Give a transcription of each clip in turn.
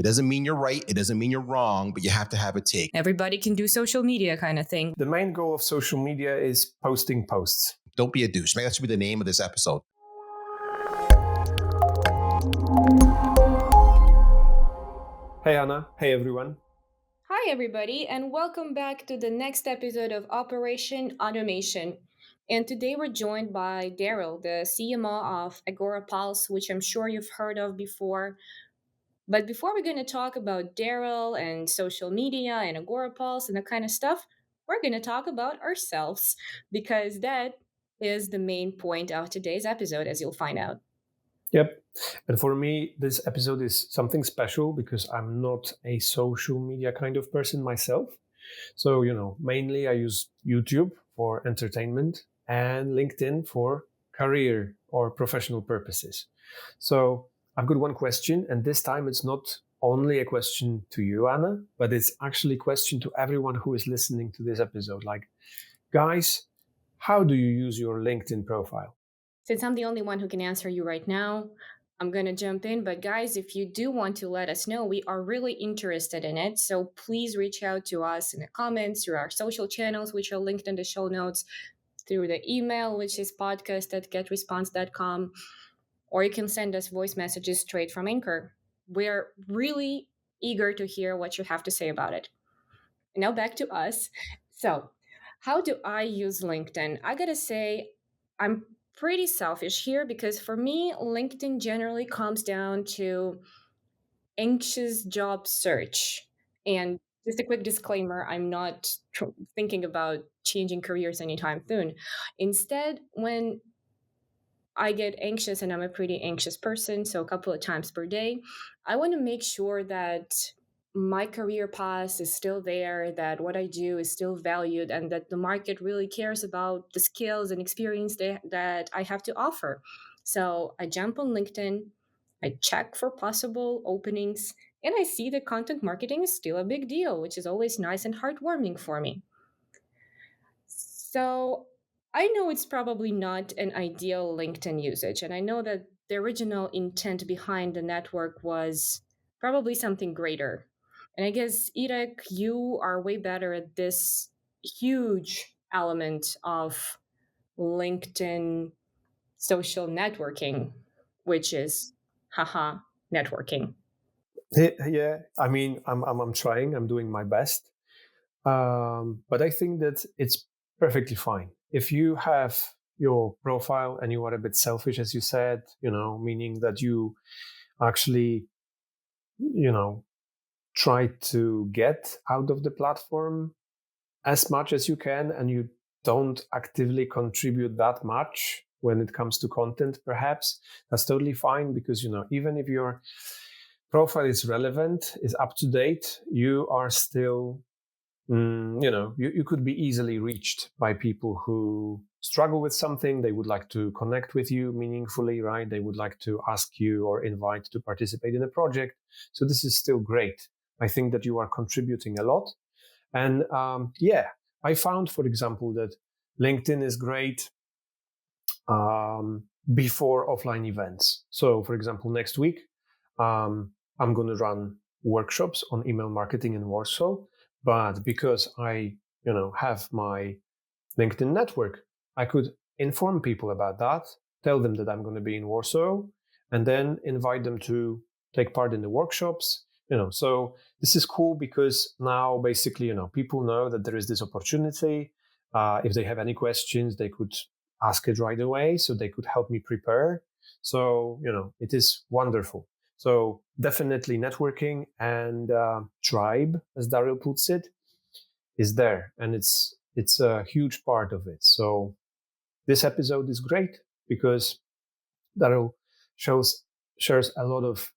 It doesn't mean you're right. It doesn't mean you're wrong, but you have to have a take. Everybody can do social media kind of thing. The main goal of social media is posting posts. Don't be a douche. Maybe that should be the name of this episode. Hey, Anna. Hey, everyone. Hi, everybody, and welcome back to the next episode of Operation Automation. And today we're joined by Daryl, the CMO of Agora Pulse, which I'm sure you've heard of before. But before we're going to talk about Daryl and social media and Agora Pulse and that kind of stuff, we're going to talk about ourselves because that is the main point of today's episode, as you'll find out. Yep. And for me, this episode is something special because I'm not a social media kind of person myself. So, mainly I use YouTube for entertainment and LinkedIn for career or professional purposes. So I've got one question, and this time it's not only a question to you, Anna, but it's actually a question to everyone who is listening to this episode. Like, guys, how do you use your LinkedIn profile? Since I'm the only one who can answer you right now, I'm going to jump in. But guys, if you do want to let us know, we are really interested in it. So please reach out to us in the comments, through our social channels, which are linked in the show notes, through the email, which is podcast@getresponse.com, or you can send us voice messages straight from Anchor. We're really eager to hear what you have to say about it. Now back to us. So, how do I use LinkedIn? I gotta say, I'm pretty selfish here because for me, LinkedIn generally comes down to anxious job search. And just a quick disclaimer, I'm not thinking about changing careers anytime soon. Instead, when I get anxious, and I'm a pretty anxious person, so a couple of times per day, I want to make sure that my career path is still there, that what I do is still valued, and that the market really cares about the skills and experience that I have to offer. So I jump on LinkedIn, I check for possible openings, and I see that content marketing is still a big deal, which is always nice and heartwarming for me. So I know it's probably not an ideal LinkedIn usage, and I know that the original intent behind the network was probably something greater. And I guess, Irek, you are way better at this huge element of LinkedIn social networking, which is, haha, networking. Yeah, I mean, I'm trying. I'm doing my best. But I think that it's perfectly fine. If you have your profile and you are a bit selfish, as you said, meaning that you actually, try to get out of the platform as much as you can, and you don't actively contribute that much when it comes to content, perhaps that's totally fine, because, even if your profile is relevant, is up to date, you are still you could be easily reached by people who struggle with something. They would like to connect with you meaningfully, right? They would like to ask you or invite to participate in a project. So this is still great. I think that you are contributing a lot. And I found, for example, that LinkedIn is great before offline events. So, for example, next week, I'm going to run workshops on email marketing in Warsaw. But because I, have my LinkedIn network, I could inform people about that, tell them that I'm going to be in Warsaw, and then invite them to take part in the workshops. So this is cool because now basically, people know that there is this opportunity. If they have any questions, they could ask it right away, so they could help me prepare. So, it is wonderful. So definitely networking and tribe, as Daryl puts it, is there, and it's a huge part of it. So this episode is great because Daryl shares a lot of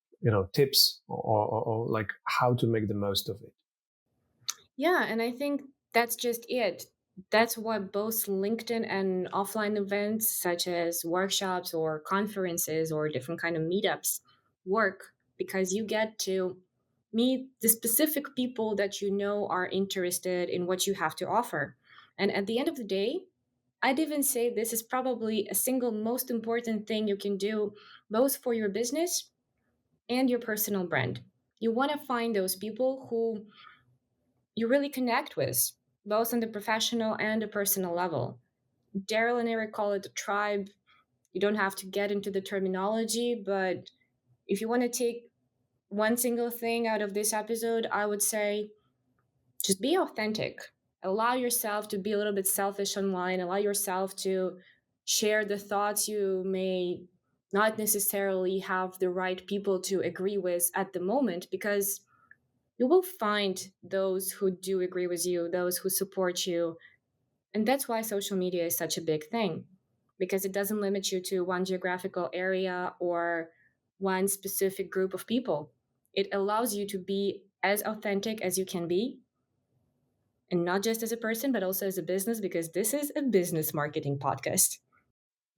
tips or like how to make the most of it. Yeah, and I think that's just it. That's why both LinkedIn and offline events such as workshops or conferences or different kind of meetups work, because you get to meet the specific people that you know are interested in what you have to offer. And at the end of the day, I'd even say this is probably a single most important thing you can do both for your business and your personal brand. You want to find those people who you really connect with, both on the professional and the personal level. Daryl and Eric call it a tribe. You don't have to get into the terminology, but if you want to take one single thing out of this episode, I would say just be authentic. Allow yourself to be a little bit selfish online. Allow yourself to share the thoughts you may not necessarily have the right people to agree with at the moment, because you will find those who do agree with you, those who support you. And that's why social media is such a big thing, because it doesn't limit you to one geographical area or one specific group of people. It allows you to be as authentic as you can be, and not just as a person, but also as a business, because this is a business marketing podcast.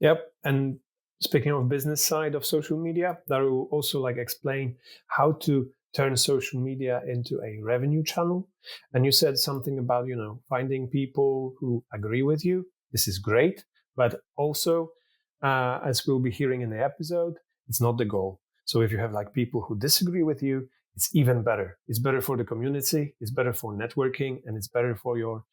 Yep. And speaking of business side of social media, that will also like explain how to turn social media into a revenue channel. And you said something about, finding people who agree with you. This is great. But also, as we'll be hearing in the episode, it's not the goal. So if you have like people who disagree with you, it's even better. It's better for the community. It's better for networking, and it's better for your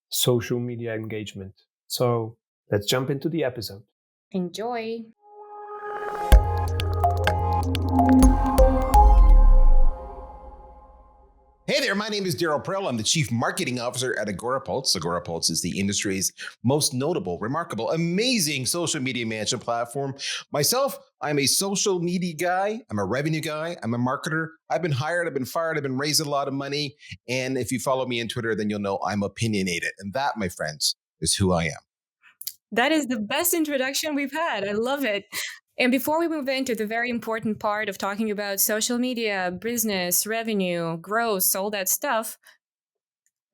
social media engagement. So let's jump into the episode. Enjoy. Hey there, my name is Daryl Prell. I'm the Chief Marketing Officer at AgoraPulse. AgoraPulse is the industry's most notable, remarkable, amazing social media management platform. Myself, I'm a social media guy. I'm a revenue guy. I'm a marketer. I've been hired. I've been fired. I've been raising a lot of money. And if you follow me on Twitter, then you'll know I'm opinionated. And that, my friends, is who I am. That is the best introduction we've had. I love it. And before we move into the very important part of talking about social media, business, revenue, growth, all that stuff,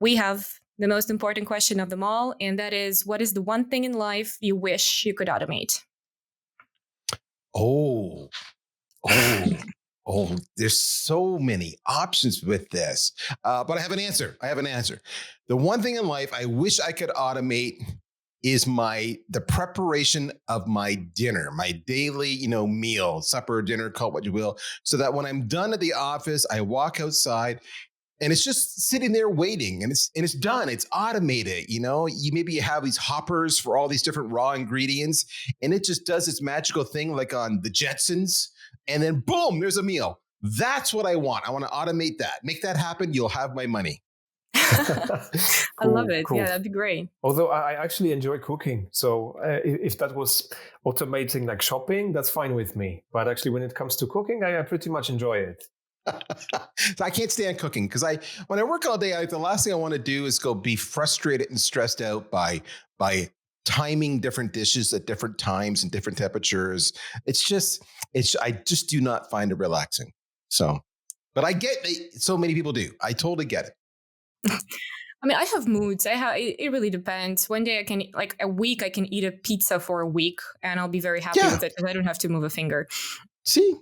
we have the most important question of them all. And that is, what is the one thing in life you wish you could automate? Oh, there's so many options with this. But I have an answer. The one thing in life I wish I could automate is the preparation of my dinner, my daily, meal, supper, dinner, call it what you will, so that when I'm done at the office, I walk outside and it's just sitting there waiting, and it's done. It's automated. You maybe have these hoppers for all these different raw ingredients, and it just does its magical thing like on the Jetsons, and then boom, there's a meal. That's what I want. I want to automate that. Make that happen. You'll have my money. I love it. Cool. Yeah, that'd be great. Although I actually enjoy cooking. So if that was automating like shopping, that's fine with me. But actually, when it comes to cooking, I pretty much enjoy it. So I can't stand cooking because when I work all day, the last thing I want to do is go be frustrated and stressed out by timing different dishes at different times and different temperatures. I just do not find it relaxing. So, but I get it. So many people do. I totally get it. I mean, I have moods. It really depends. One day I can, like a week, I can eat a pizza for a week and I'll be very happy with it because I don't have to move a finger. See,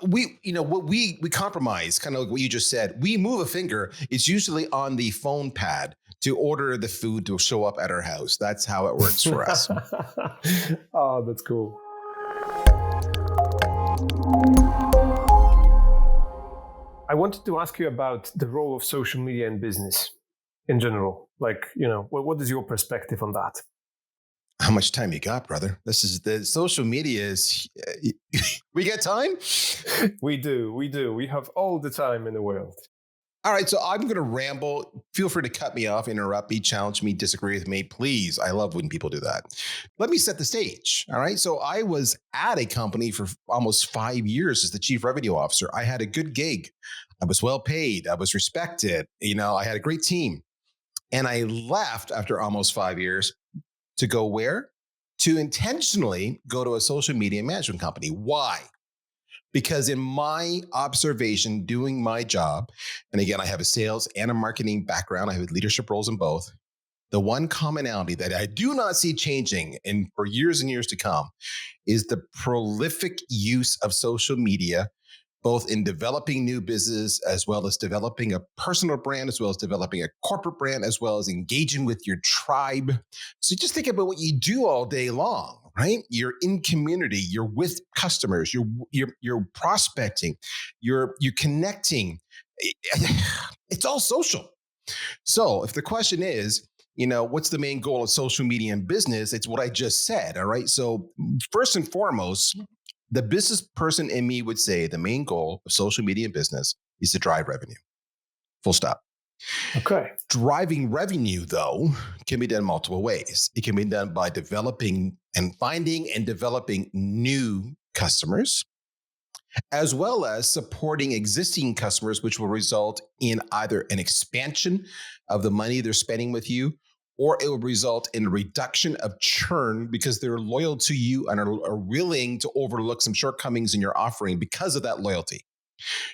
we compromise, kind of like what you just said. We move a finger. It's usually on the phone pad to order the food to show up at our house. That's how it works for us. Oh, that's cool. I wanted to ask you about the role of social media in business in general. Like, what is your perspective on that? How much time you got, brother? This is the social media is, we got time? We do. We have all the time in the world. All right, so I'm going to ramble. Feel free to cut me off, interrupt me, challenge me, disagree with me. Please, I love when people do that. Let me set the stage. All right, so I was at a company for almost 5 years as the chief revenue officer. I had a good gig. I was well paid. I was respected. I had a great team. And I left after almost 5 years to go where? To intentionally go to a social media management company. Why? Because in my observation, doing my job, and again, I have a sales and a marketing background. I have leadership roles in both. The one commonality that I do not see changing for years and years to come is the prolific use of social media both in developing new business, as well as developing a personal brand, as well as developing a corporate brand, as well as engaging with your tribe. So just think about what you do all day long, right? You're in community, you're with customers, you're prospecting, you're connecting. It's all social. So if the question is, what's the main goal of social media and business? It's what I just said. All right. So first and foremost, the business person in me would say the main goal of social media and business is to drive revenue. Full stop. Okay. Driving revenue, though, can be done multiple ways. It can be done by developing and finding and developing new customers, as well as supporting existing customers, which will result in either an expansion of the money they're spending with you, or it will result in a reduction of churn because they're loyal to you and are willing to overlook some shortcomings in your offering because of that loyalty.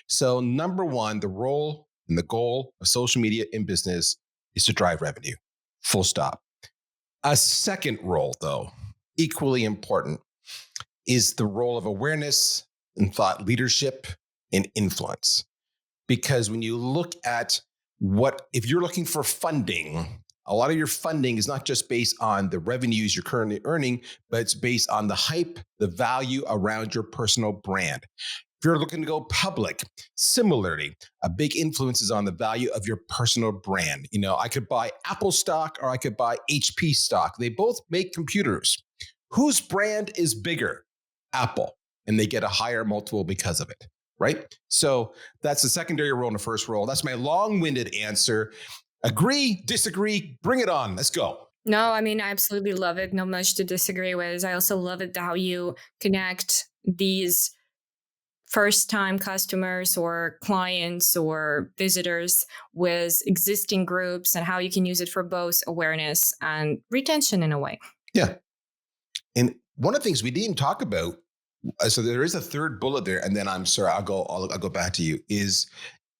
So, number one, the role and the goal of social media in business is to drive revenue. Full stop. A second role, though, equally important, is the role of awareness and thought leadership and influence. Because when you look at if you're looking for funding, a lot of your funding is not just based on the revenues you're currently earning, but it's based on the hype, the value around your personal brand. If you're looking to go public, similarly, a big influence is on the value of your personal brand. I could buy Apple stock or I could buy HP stock. They both make computers. Whose brand is bigger? Apple. And they get a higher multiple because of it, right? So that's the secondary role and the first role. That's my long-winded answer. Agree, disagree, bring it on. Let's go. No, I mean, I absolutely love it. Not much to disagree with. I also love it how you connect these first-time customers or clients or visitors with existing groups and how you can use it for both awareness and retention in a way. Yeah. And one of the things we didn't talk about, so there is a third bullet there, and then I'm sorry, I'll go back to you, is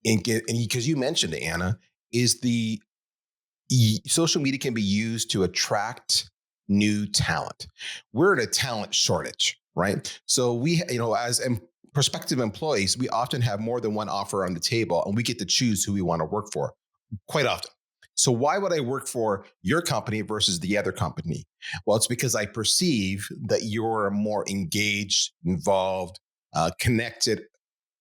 because you mentioned it, Anna, is the social media can be used to attract new talent. We're in a talent shortage, right? So we, as prospective employees, we often have more than one offer on the table, and we get to choose who we want to work for quite often. So why would I work for your company versus the other company? Well, it's because I perceive that you're a more engaged, involved, connected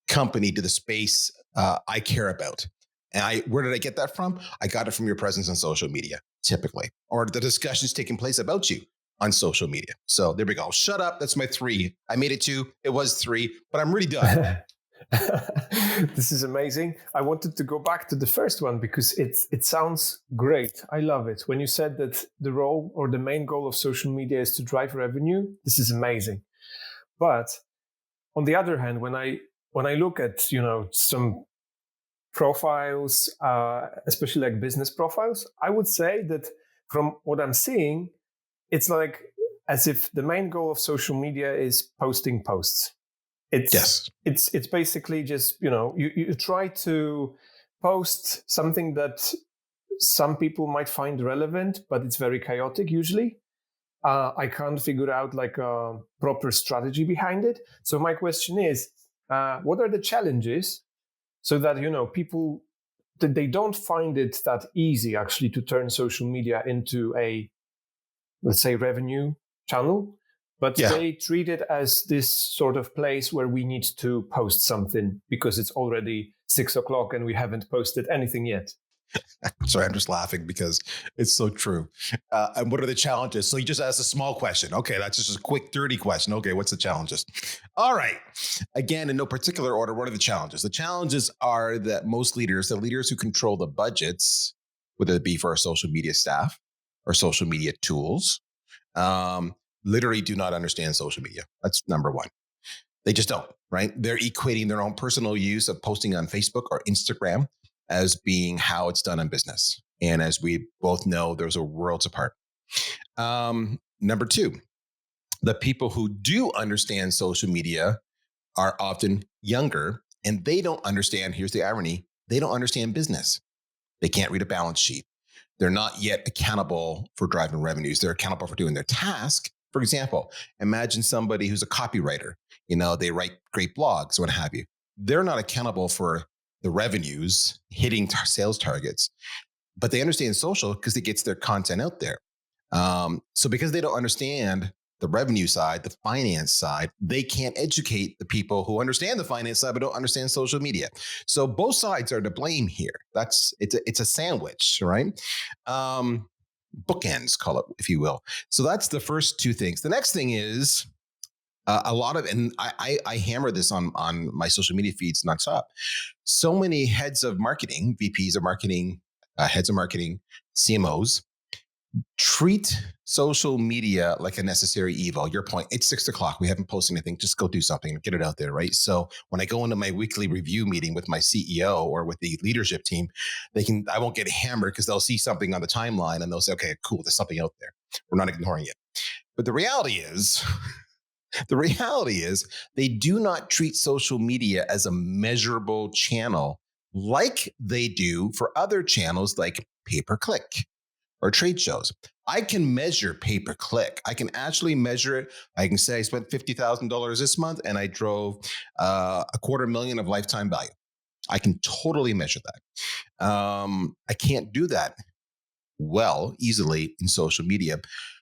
company to the space I care about. And where did I get that from? I got it from your presence on social media, typically, or the discussions taking place about you on social media. So there we go. Shut up. That's my 3. I made it 2. It was 3, but I'm really done. This is amazing. I wanted to go back to the first one because it sounds great. I love it. When you said that the role or the main goal of social media is to drive revenue, this is amazing. But on the other hand, when I look at some profiles, especially like business profiles, I would say that from what I'm seeing, it's like as if the main goal of social media is posting posts. It's basically just, you try to post something that some people might find relevant, but it's very chaotic usually. I can't figure out like a proper strategy behind it. So my question is, what are the challenges so that, people, that they don't find it that easy actually to turn social media into a, let's say, revenue channel? But they treat it as this sort of place where we need to post something because it's already 6:00 and we haven't posted anything yet. Sorry, I'm just laughing because it's so true. And what are the challenges? So you just asked a small question. Okay, that's just a quick, dirty question. Okay, what's the challenges? All right. Again, in no particular order, what are the challenges? The challenges are that most leaders, the leaders who control the budgets, whether it be for our social media staff or social media tools, literally do not understand social media. That's number one. They just don't, right? They're equating their own personal use of posting on Facebook or Instagram as being how it's done in business. And as we both know, those are worlds apart. Number 2, the people who do understand social media are often younger, and they don't understand, here's the irony, they don't understand business. They can't read a balance sheet. They're not yet accountable for driving revenues. They're accountable for doing their task. For example, imagine somebody who's a copywriter. They write great blogs, what have you. they're not accountable for the revenues hitting sales targets, but they understand social because it gets their content out there. So because they don't understand the revenue side, the finance side, they can't educate the people who understand the finance side but don't understand social media. So both sides are to blame here. It's a sandwich, right? Bookends, call it, if you will. So that's the first two things. The next thing is a lot of, and I hammer this on my social media feeds nonstop. So many heads of marketing, VPs of marketing, heads of marketing, CMOs treat social media like a necessary evil. Your point, it's 6 o'clock. We haven't posted anything. Just go do something and get it out there, right? So when I go into my weekly review meeting with my CEO or with the leadership team, I won't get hammered because they'll see something on the timeline and they'll say, okay, cool, there's something out there. We're not ignoring it. But the reality is they do not treat social media as a measurable channel like they do for other channels like pay-per-click or trade shows. I can measure pay-per-click. I can actually measure it. I can say I spent $50,000 this month and I drove $250,000 of lifetime value. I can totally measure that. I can't do that easily in social media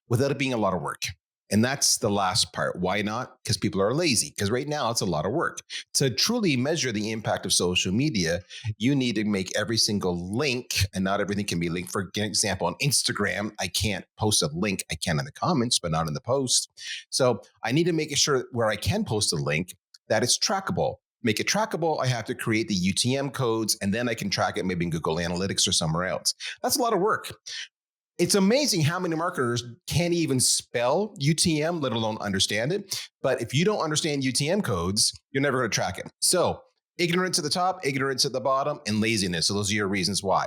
without it being a lot of work. And that's the last part. Why not? Because people are lazy. Because right now it's a lot of work. To truly measure the impact of social media, you need to make every single link, and not everything can be linked. For example, on Instagram, I can't post a link. I can in the comments, but not in the post. So I need to make sure where I can post a link that it's trackable. Make it trackable, I have to create the UTM codes, and then I can track it maybe in Google Analytics or somewhere else. That's a lot of work. It's amazing how many marketers can't even spell UTM, let alone understand it. But if you don't understand UTM codes, you're never going to track it. So ignorance at the top, ignorance at the bottom, and laziness. So those are your reasons why.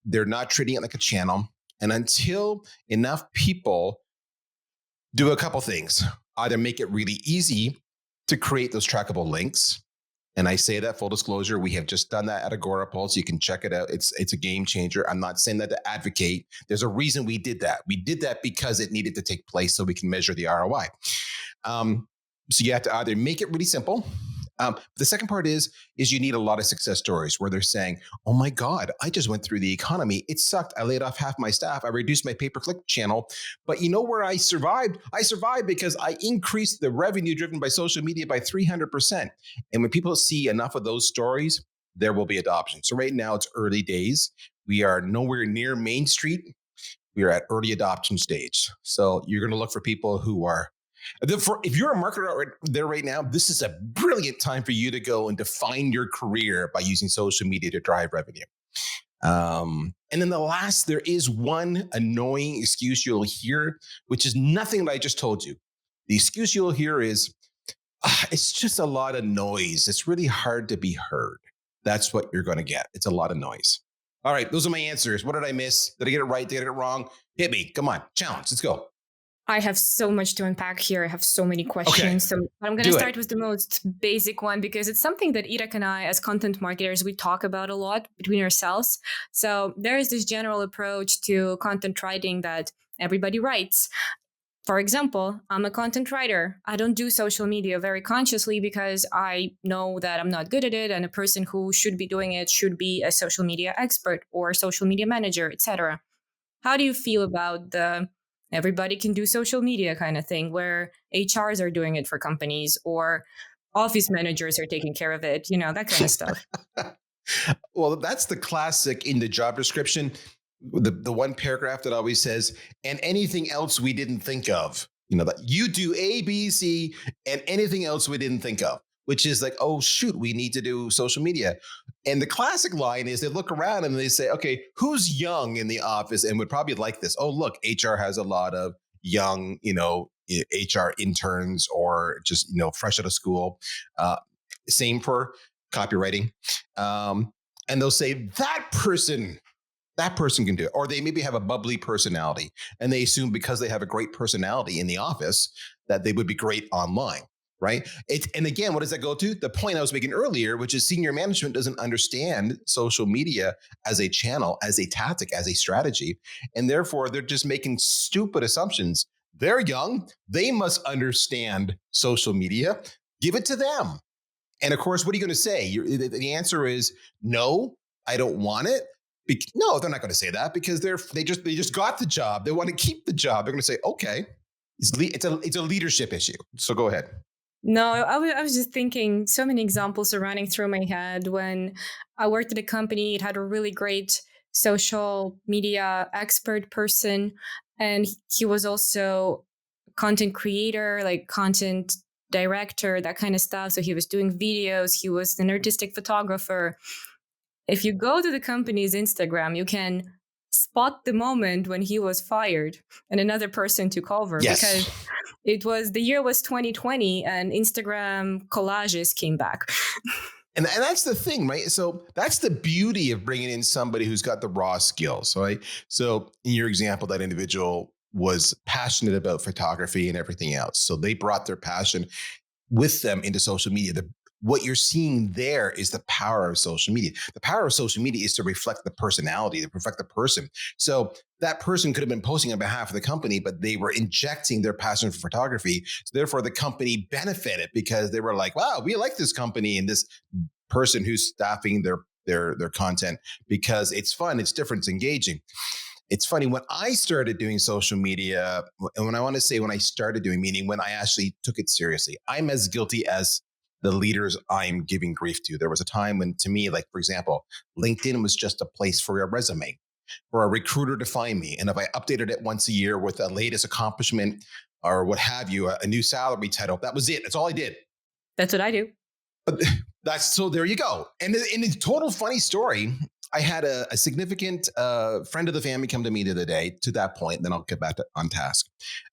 They're not treating it like a channel. And until enough people do a couple things, either make it really easy to create those trackable links. And I say that full disclosure, we have just done that at Agorapulse. You can check it out. It's a game changer. I'm not saying that to advocate. There's a reason we did that. We did that because it needed to take place so we can measure the ROI. So you have to either make it really simple. The second part is you need a lot of success stories where they're saying, oh my God, I just went through the economy. It sucked. I laid off half my staff. I reduced my pay-per-click channel. But you know where I survived? I survived because I increased the revenue driven by social media by 300%. And when people see enough of those stories, there will be adoption. So right now it's early days. We are nowhere near Main Street. We are at early adoption stage. So you're going to look for people who are, if you're a marketer there right now, this is a brilliant time for you to go and define your career by using social media to drive revenue. And then there is one annoying excuse you'll hear, which is nothing that I just told you. The excuse you'll hear is, it's just a lot of noise. It's really hard to be heard. That's what you're going to get. It's a lot of noise. All right, those are my answers. What did I miss? Did I get it right? Did I get it wrong? Hit me. Come on. Challenge. Let's go. I have so much to unpack here. I have so many questions. Okay. So I'm going to start with the most basic one because it's something that Irek and I, as content marketers, we talk about a lot between ourselves. So there is this general approach to content writing that everybody writes. For example, I'm a content writer. I don't do social media very consciously because I know that I'm not good at it, and a person who should be doing it should be a social media expert or social media manager, etc. How do you feel about the everybody can do social media kind of thing where HRs are doing it for companies or office managers are taking care of it, that kind of stuff? Well, that's the classic in the job description. The one paragraph that always says, and anything else we didn't think of, that you do A, B, C, and anything else we didn't think of, which is like, oh, shoot, we need to do social media. And the classic line is they look around and they say, okay, who's young in the office and would probably like this? Oh, look, HR has a lot of young, HR interns or just, fresh out of school. Same for copywriting. And they'll say that person can do it. Or they maybe have a bubbly personality and they assume because they have a great personality in the office that they would be great online, right? And again, what does that go to? The point I was making earlier, which is senior management doesn't understand social media as a channel, as a tactic, as a strategy. And therefore, they're just making stupid assumptions. They're young. They must understand social media. Give it to them. And of course, what are you going to say? The answer is no, I don't want it. No, they're not going to say that because they just got the job. They want to keep the job. They're going to say, okay, it's a leadership issue. So go ahead. No, I was just thinking so many examples are running through my head. When I worked at a company, it had a really great social media expert person, and he was also content creator, like content director, that kind of stuff. So he was doing videos, he was an artistic photographer. If you go to the company's Instagram, you can spot the moment when he was fired and another person took over, Yes. because the year was 2020 and Instagram collages came back. And that's the thing, right? So that's the beauty of bringing in somebody who's got the raw skills, right? So in your example, that individual was passionate about photography and everything else. So they brought their passion with them into social media. What you're seeing there is the power of social media. The power of social media is to reflect the personality, to reflect the person. So that person could have been posting on behalf of the company, but they were injecting their passion for photography. So therefore, the company benefited because they were like, wow, we like this company and this person who's staffing their content because it's fun, it's different, it's engaging. It's funny, when I started doing social media, and when I started doing, meaning when I actually took it seriously, I'm as guilty as the leaders I'm giving grief to. There was a time when, to me, like, for example, LinkedIn was just a place for a resume, for a recruiter to find me. And if I updated it once a year with a latest accomplishment or what have you, a new salary title, that was it. That's all I did. That's what I do. So there you go. And in a total funny story, I had a significant friend of the family come to me the other day to that point, then I'll get back on task,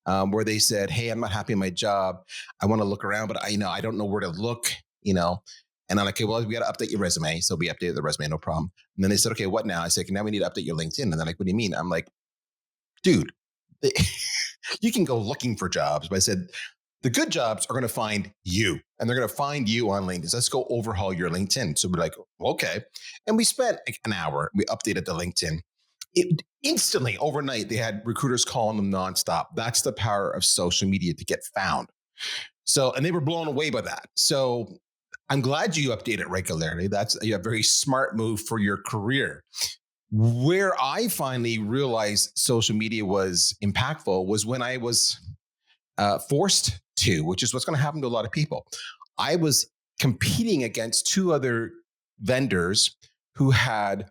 where they said, hey, I'm not happy in my job. I want to look around, but I don't know where to look, you know. And I'm like, okay, well, we got to update your resume. So we updated the resume, no problem. And then they said, okay, what now? I said, okay, now we need to update your LinkedIn. And they're like, what do you mean? I'm like, dude, you can go looking for jobs. But I said, the good jobs are going to find you, and they're going to find you on LinkedIn. So let's go overhaul your LinkedIn. So we're like, okay. And we spent like an hour. We updated the LinkedIn. Instantly, overnight, they had recruiters calling them nonstop. That's the power of social media to get found. So, and they were blown away by that. So I'm glad you update it regularly. That's a very smart move for your career. Where I finally realized social media was impactful was when I was forced to, which is what's going to happen to a lot of people. I was competing against two other vendors who had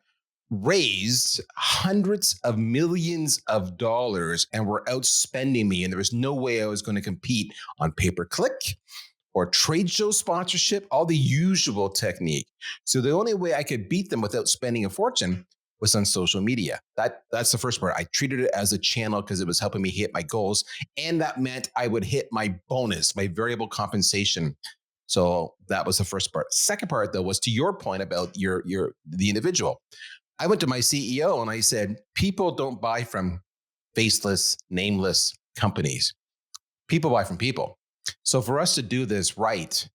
raised hundreds of millions of dollars and were outspending me. And there was no way I was going to compete on pay-per-click or trade show sponsorship, all the usual technique. So the only way I could beat them without spending a fortune was on social media. That's the first part. I treated it as a channel because it was helping me hit my goals. And that meant I would hit my bonus, my variable compensation. So that was the first part. Second part, though, was to your point about the individual. I went to my CEO and I said, people don't buy from faceless, nameless companies. People buy from people. So for us to do this right,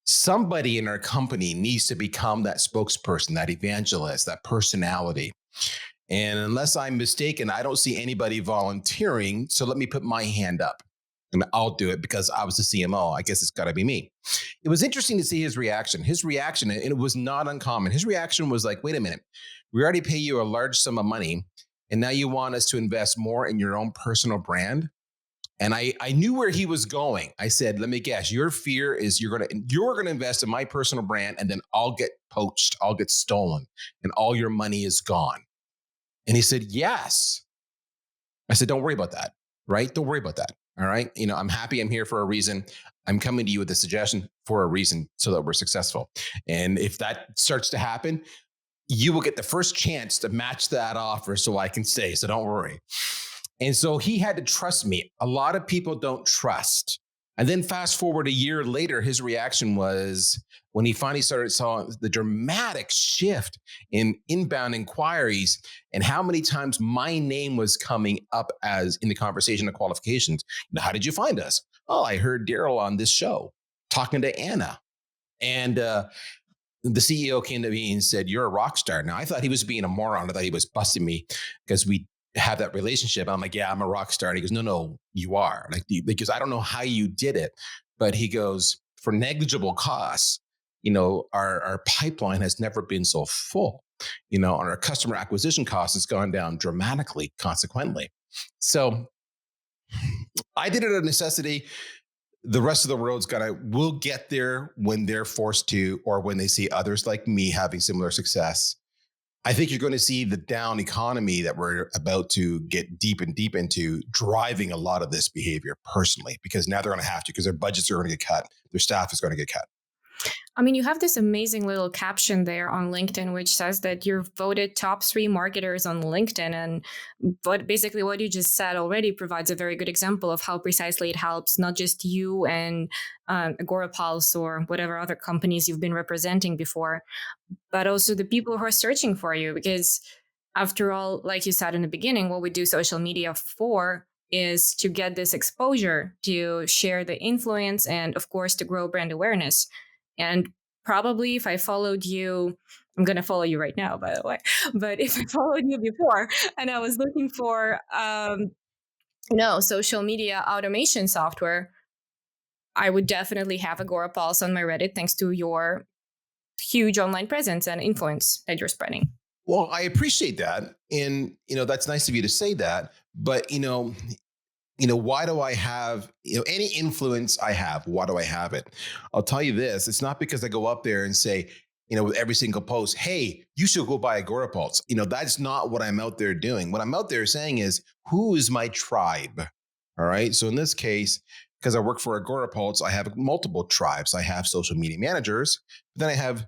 somebody in our company needs to become that spokesperson, that evangelist, that personality. And unless I'm mistaken, I don't see anybody volunteering. So let me put my hand up and I'll do it because I was the CMO. I guess it's got to be me. It was interesting to see his reaction. And it was not uncommon. His reaction was like, wait a minute, we already pay you a large sum of money. And now you want us to invest more in your own personal brand? And I knew where he was going. I said, let me guess, your fear is you're gonna invest in my personal brand and then I'll get poached, I'll get stolen, and all your money is gone. And he said, yes. I said, don't worry about that, right? Don't worry about that. All right. I'm happy I'm here for a reason. I'm coming to you with a suggestion for a reason so that we're successful. And if that starts to happen, you will get the first chance to match that offer so I can stay. So don't worry. And so he had to trust me. A lot of people don't trust. And then fast forward a year later, his reaction was when he finally saw the dramatic shift in inbound inquiries and how many times my name was coming up as in the conversation of qualifications. How did you find us? Oh, I heard Daryl on this show talking to Anna. And the CEO came to me and said, you're a rock star. Now, I thought he was being a moron. I thought he was busting me because we have that relationship. I'm like, yeah, I'm a rock star. And he goes, no, you are. Because I don't know how you did it. But he goes, for negligible costs, our pipeline has never been so full. And our customer acquisition cost has gone down dramatically, consequently. So I did it out of necessity. The rest of the world's will get there when they're forced to, or when they see others like me having similar success. I think you're going to see the down economy that we're about to get deep and deep into driving a lot of this behavior personally, because now they're going to have to, because their budgets are going to get cut. Their staff is going to get cut. I mean, you have this amazing little caption there on LinkedIn, which says that you're voted top 3 marketers on LinkedIn. And basically what you just said already provides a very good example of how precisely it helps not just you and Agorapulse or whatever other companies you've been representing before, but also the people who are searching for you. Because after all, like you said in the beginning, what we do social media for is to get this exposure, to share the influence, and of course, to grow brand awareness. And probably if I followed you, I'm going to follow you right now, by the way. But if I followed you before and I was looking for, social media automation software, I would definitely have Agorapulse on my Reddit thanks to your huge online presence and influence that you're spreading. Well, I appreciate that. And, that's nice of you to say that. But, why do I have, any influence I have? Why do I have it? I'll tell you this. It's not because I go up there and say, with every single post, hey, you should go buy Agorapulse. That's not what I'm out there doing. What I'm out there saying is, who is my tribe? All right. So in this case, because I work for Agorapulse, I have multiple tribes. I have social media managers, but then I have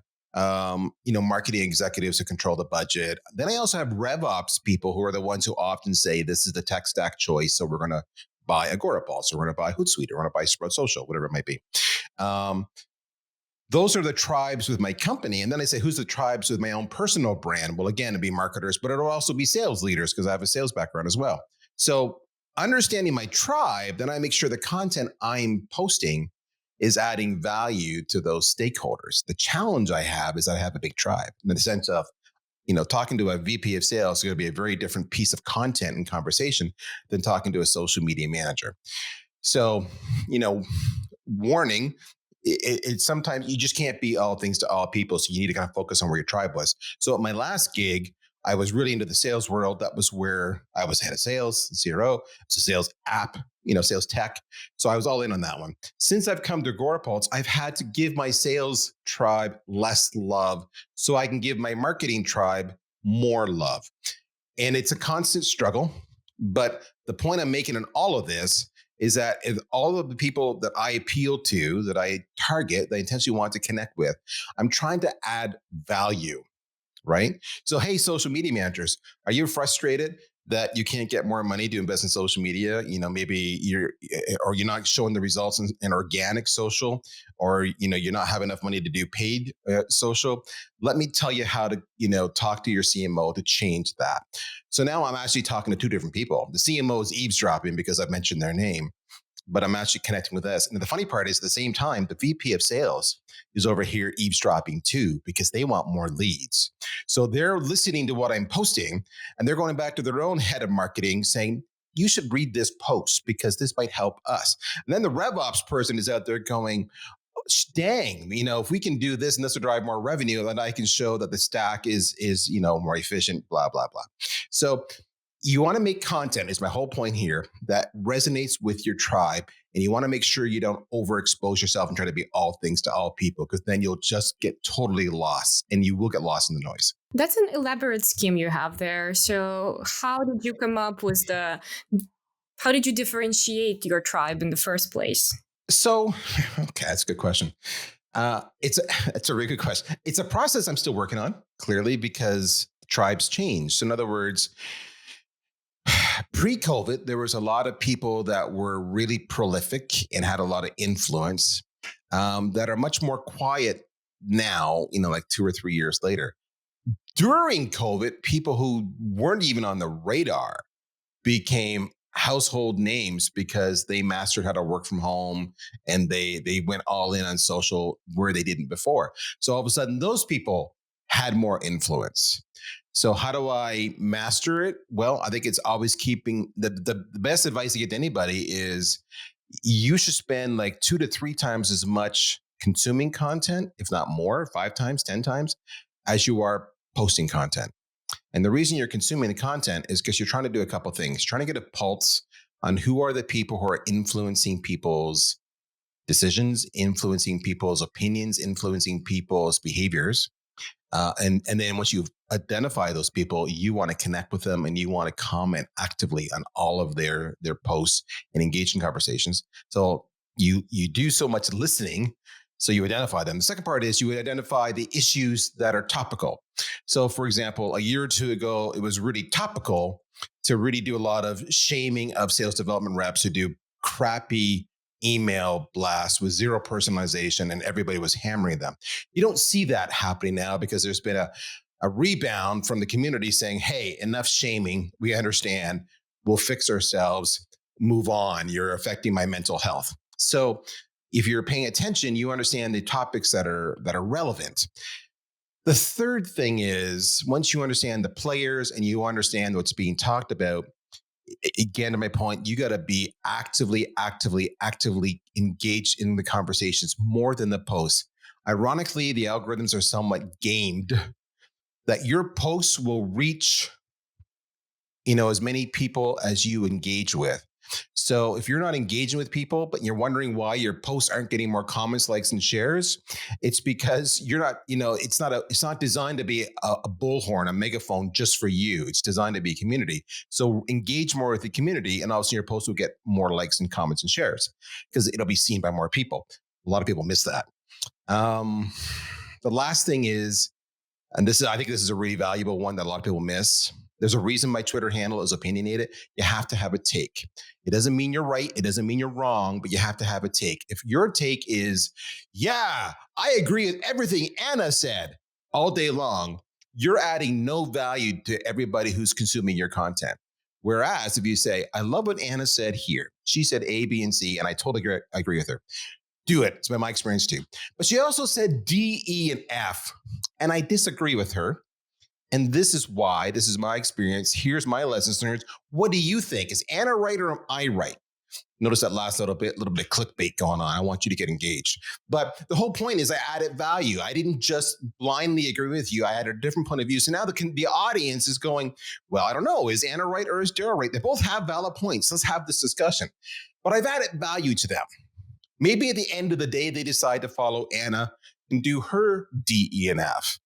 marketing executives who control the budget. Then I also have RevOps people who are the ones who often say, this is the tech stack choice. So we're going to buy Agorapulse, or we're going to buy Hootsuite, or we're going to buy Sprout Social, whatever it might be. Those are the tribes with my company. And then I say, who's the tribes with my own personal brand? Well, again, it'd be marketers, but it'll also be sales leaders because I have a sales background as well. So understanding my tribe, then I make sure the content I'm posting is adding value to those stakeholders. The challenge I have is I have a big tribe in the sense of, talking to a VP of sales is going to be a very different piece of content and conversation than talking to a social media manager. So, warning, it's sometimes you just can't be all things to all people. So you need to kind of focus on where your tribe was. So at my last gig, I was really into the sales world. That was where I was head of sales, CRO. It's a sales app, sales tech. So I was all in on that one. Since I've come to Agorapulse, I've had to give my sales tribe less love so I can give my marketing tribe more love. And it's a constant struggle. But the point I'm making in all of this is that if all of the people that I appeal to, that I target, that I intentionally want to connect with, I'm trying to add value. Right? So, hey, social media managers, are you frustrated that you can't get more money to invest in social media? Maybe you're not showing the results in organic social, or, you're not having enough money to do paid social. Let me tell you how to, talk to your CMO to change that. So now I'm actually talking to two different people. The CMO is eavesdropping because I've mentioned their name, but I'm actually connecting with us. And the funny part is, at the same time, the VP of sales is over here eavesdropping too, because they want more leads. So they're listening to what I'm posting, and they're going back to their own head of marketing saying, you should read this post because this might help us. And then the RevOps person is out there going, dang, if we can do this and this will drive more revenue, then I can show that the stack is more efficient, blah, blah, blah. So you want to make content, is my whole point here, that resonates with your tribe. And you want to make sure you don't overexpose yourself and try to be all things to all people, because then you'll just get totally lost, and you will get lost in the noise. That's an elaborate scheme you have there. So how did you come up with how did you differentiate your tribe in the first place? So, okay, that's a good question. It's a really good question. It's a process I'm still working on, clearly, because tribes change. So in other words, pre-COVID, there was a lot of people that were really prolific and had a lot of influence that are much more quiet now, like 2 or 3 years later. During COVID, people who weren't even on the radar became household names because they mastered how to work from home, and they went all in on social where they didn't before. So all of a sudden, those people had more influence. So how do I master it? Well, I think it's always keeping the best advice to get to anybody is you should spend like 2 to 3 times as much consuming content, if not more, 5 times, 10 times, as you are posting content. And the reason you're consuming the content is because you're trying to do a couple things, trying to get a pulse on who are the people who are influencing people's decisions, influencing people's opinions, influencing people's behaviors. And then once you've identified those people, you want to connect with them and you want to comment actively on all of their posts and engage in conversations. So you do so much listening, so you identify them. The second part is you identify the issues that are topical. So for example, a year or two ago, it was really topical to really do a lot of shaming of sales development reps who do crappy email blasts with zero personalization and everybody was hammering them. You don't see that happening now because there's been a rebound from the community saying, hey, enough shaming. We understand. We'll fix ourselves. Move on. You're affecting my mental health. So if you're paying attention, you understand the topics that are relevant. The third thing is once you understand the players and you understand what's being talked about, again, to my point, you got to be actively engaged in the conversations more than the posts. Ironically, the algorithms are somewhat gamed that your posts will reach, as many people as you engage with. So if you're not engaging with people, but you're wondering why your posts aren't getting more comments, likes, and shares, it's because you're not, it's not designed to be a bullhorn, a megaphone just for you. It's designed to be a community. So engage more with the community, and also your post will get more likes and comments and shares because it'll be seen by more people. A lot of people miss that. The last thing is, and I think this is a really valuable one that a lot of people miss. There's a reason my Twitter handle is opinionated. You have to have a take. It doesn't mean you're right. It doesn't mean you're wrong, but you have to have a take. If your take is, yeah, I agree with everything Anna said all day long, you're adding no value to everybody who's consuming your content. Whereas if you say, I love what Anna said here. She said A, B, and C, and I totally agree with her. Do it. It's been my experience too. But she also said D, E, and F, and I disagree with her. And this is why, this is my experience. Here's my lessons learned. What do you think? Is Anna right or am I right? Notice that last little bit of clickbait going on. I want you to get engaged. But the whole point is I added value. I didn't just blindly agree with you. I had a different point of view. So now the audience is going, well, I don't know. Is Anna right or is Daryl right? They both have valid points. Let's have this discussion. But I've added value to them. Maybe at the end of the day, they decide to follow Anna and do her D, E, and F.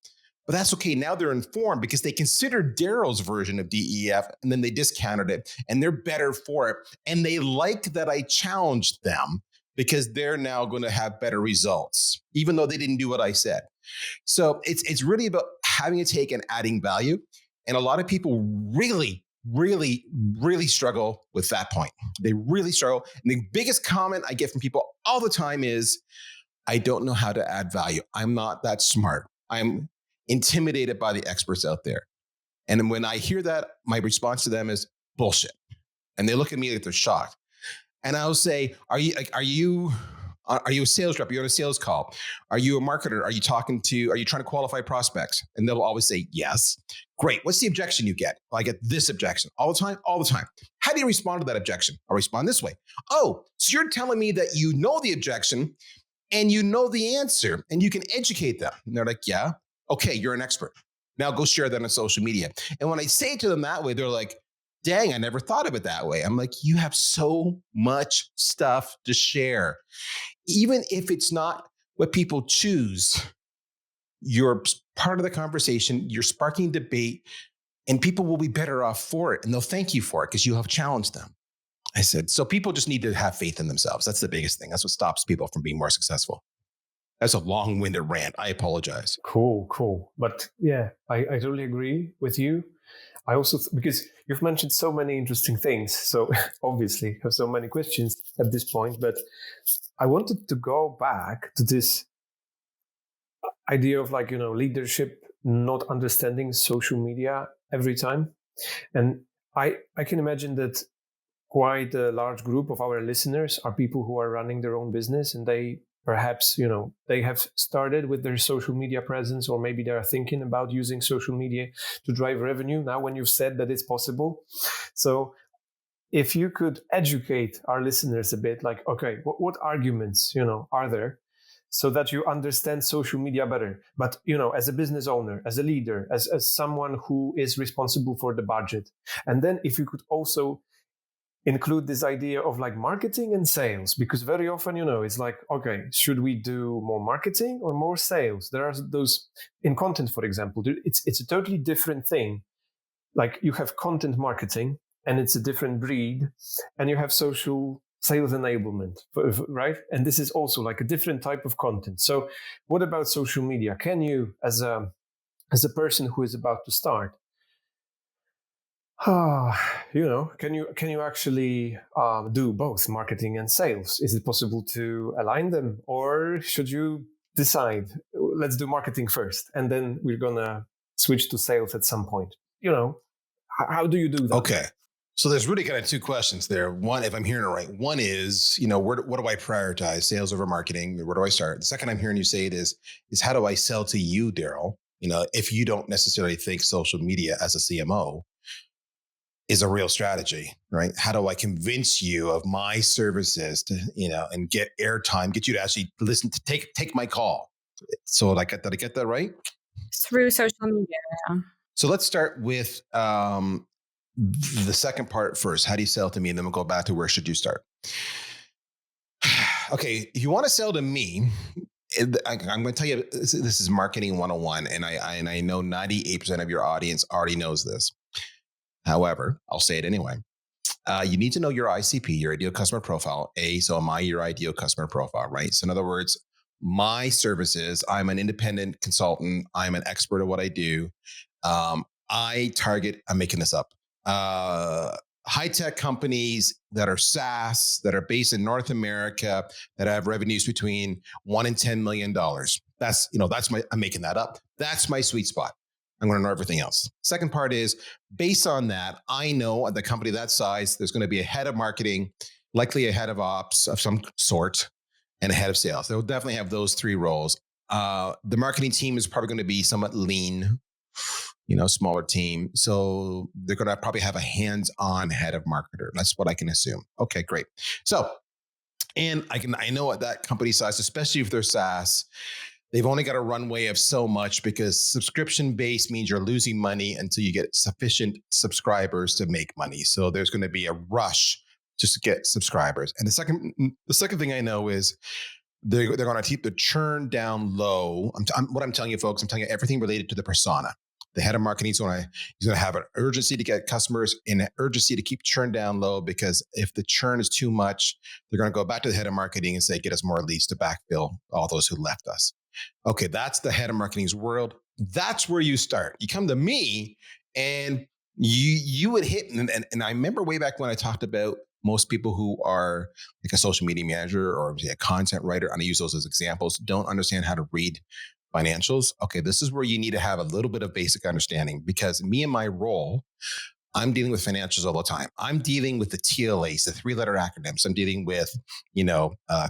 But that's okay. Now they're informed because they considered Daryl's version of DEF and then they discounted it and they're better for it. And they like that I challenged them because they're now going to have better results, even though they didn't do what I said. So it's really about having a take and adding value. And a lot of people really, really, really struggle with that point. They really struggle. And the biggest comment I get from people all the time is, I don't know how to add value. I'm not that smart. I'm intimidated by the experts out there. And when I hear that, my response to them is bullshit. And they look at me like they're shocked. And I'll say, are you a sales rep? Are you on a sales call? Are you a marketer? Are you trying to qualify prospects? And they'll always say, yes. Great. What's the objection you get? I get this objection all the time, all the time. How do you respond to that objection? I'll respond this way. Oh, so you're telling me that you know the objection and you know the answer and you can educate them. And they're like, yeah. Okay, you're an expert. Now go share that on social media. And when I say it to them that way, they're like, dang, I never thought of it that way. I'm like, you have so much stuff to share. Even if it's not what people choose, you're part of the conversation, you're sparking debate, and people will be better off for it. And they'll thank you for it because you have challenged them. I said, so people just need to have faith in themselves. That's the biggest thing. That's what stops people from being more successful. That's a long-winded rant. I apologize. Cool. But yeah, I totally agree with you. I also, because you've mentioned so many interesting things, so obviously have so many questions at this point, but I wanted to go back to this idea of leadership not understanding social media every time. And I can imagine that quite a large group of our listeners are people who are running their own business and they perhaps, they have started with their social media presence, or maybe they are thinking about using social media to drive revenue now when you've said that it's possible. So if you could educate our listeners a bit, like, okay, what arguments, are there so that you understand social media better. But, as a business owner, as a leader, as someone who is responsible for the budget. And then if you could also include this idea of like marketing and sales, because very often, it's like, okay, should we do more marketing or more sales? There are those in content, for example, it's a totally different thing. Like you have content marketing and it's a different breed, and you have social sales enablement, right? And this is also like a different type of content. So what about social media? Can you, as a person who is about to start, can you actually do both marketing and sales? Is it possible to align them, or should you decide, let's do marketing first, and then we're gonna switch to sales at some point? How do you do that? Okay. So there's really kind of two questions there. One, if I'm hearing it right, one is, what do I prioritize? Sales over marketing? Where do I start? The second I'm hearing you say it is how do I sell to you, Daryl? If you don't necessarily think social media as a CMO is a real strategy, right? How do I convince you of my services to, and get airtime, get you to actually listen to take my call? So did I get that right? Through social media. So let's start with the second part first. How do you sell to me? And then we'll go back to where should you start? Okay, if you want to sell to me, I'm going to tell you this is marketing 101, and I know 98% of your audience already knows this. However, I'll say it anyway. You need to know your ICP, your ideal customer profile. So am I your ideal customer profile, right? So in other words, my services, I'm an independent consultant. I'm an expert at what I do. I target, I'm making this up, high-tech companies that are SaaS, that are based in North America, that have revenues between $1 and $10 million. I'm making that up. That's my sweet spot. I'm going to know everything else. Second part is, based on that, I know at the company that size, there's going to be a head of marketing, likely a head of ops of some sort, and a head of sales. They'll definitely have those three roles. The marketing team is probably going to be somewhat lean, smaller team. So they're going to probably have a hands-on head of marketer. That's what I can assume. Okay, great. So, and I know at that company size, especially if they're SaaS, they've only got a runway of so much, because subscription-based means you're losing money until you get sufficient subscribers to make money. So there's going to be a rush just to get subscribers. And the second thing I know is they're going to keep the churn down low. What I'm telling you, folks, I'm telling you everything related to the persona. The head of marketing he's going to have an urgency to get customers and an urgency to keep churn down low, because if the churn is too much, they're going to go back to the head of marketing and say, get us more leads to backfill all those who left us. Okay, that's the head of marketing's world. That's where you start. You come to me and you would hit. And I remember way back when I talked about most people who are like a social media manager or a content writer, and I use those as examples, don't understand how to read financials. Okay, this is where you need to have a little bit of basic understanding, because me and my role, I'm dealing with financials all the time. I'm dealing with the TLAs, the 3-letter acronyms. I'm dealing with,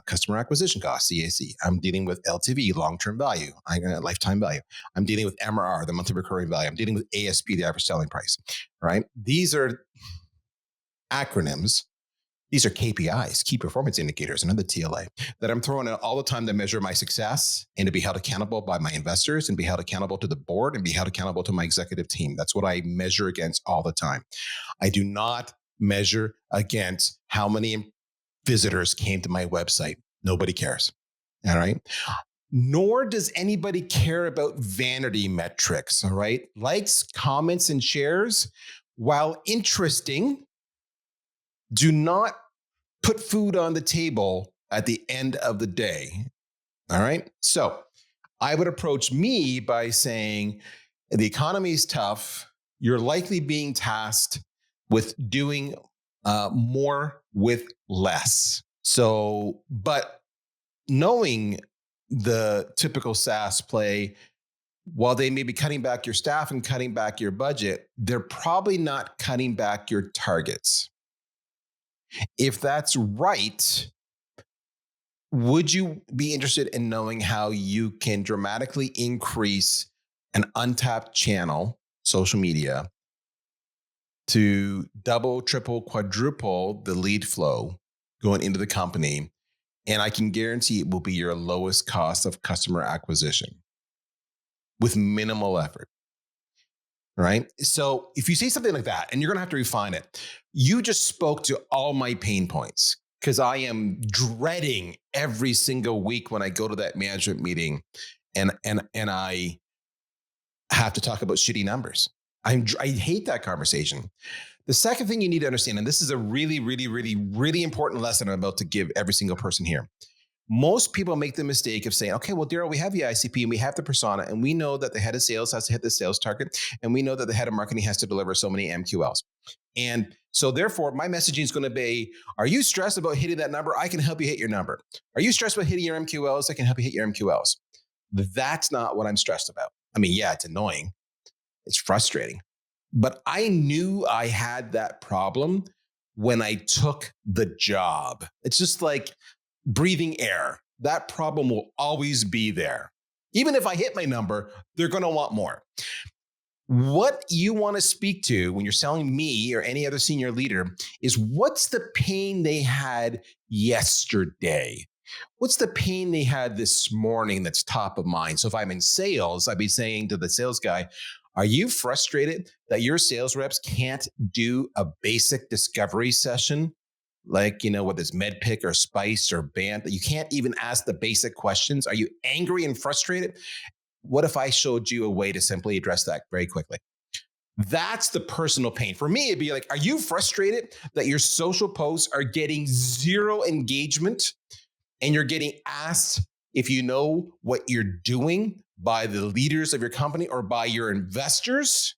customer acquisition cost, CAC. I'm dealing with LTV, long-term value, lifetime value. I'm dealing with MRR, the monthly recurring value. I'm dealing with ASP, the average selling price, right? These are acronyms. These are KPIs, key performance indicators, another TLA, that I'm throwing out all the time to measure my success and to be held accountable by my investors and be held accountable to the board and be held accountable to my executive team. That's what I measure against all the time. I do not measure against how many visitors came to my website. Nobody cares. All right. Nor does anybody care about vanity metrics. All right. Likes, comments, and shares, while interesting, do not put food on the table at the end of the day. All right. So I would approach me by saying, the economy is tough. You're likely being tasked with doing more with less. So, but knowing the typical SaaS play, while they may be cutting back your staff and cutting back your budget, they're probably not cutting back your targets. If that's right, would you be interested in knowing how you can dramatically increase an untapped channel, social media, to double, triple, quadruple the lead flow going into the company And I can guarantee it will be your lowest cost of customer acquisition with minimal effort. Right. So if you say something like that, and you're going to have to refine it, you just spoke to all my pain points because I am dreading every single week when I go to that management meeting and I have to talk about shitty numbers. I hate that conversation. The second thing you need to understand, and this is a really, really, really, really important lesson I'm about to give every single person here. Most people make the mistake of saying, okay, well, Daryl, we have the ICP and we have the persona, and we know that the head of sales has to hit the sales target, and we know that the head of marketing has to deliver so many MQLs. And so therefore, my messaging is going to be, are you stressed about hitting that number? I can help you hit your number. Are you stressed about hitting your MQLs? I can help you hit your MQLs. That's not what I'm stressed about. I mean, yeah, it's annoying. It's frustrating. But I knew I had that problem when I took the job. It's just like breathing air. That problem will always be there. Even if I hit my number, they're going to want more. What you want to speak to when you're selling me or any other senior leader is what's the pain they had yesterday? What's the pain they had this morning that's top of mind? So if I'm in sales, I'd be saying to the sales guy, are you frustrated that your sales reps can't do a basic discovery session? Like, whether it's MedPick or Spice or Band, that you can't even ask the basic questions. Are you angry and frustrated? What if I showed you a way to simply address that very quickly? That's the personal pain. For me, it'd be like, are you frustrated that your social posts are getting zero engagement and you're getting asked if you know what you're doing by the leaders of your company or by your investors?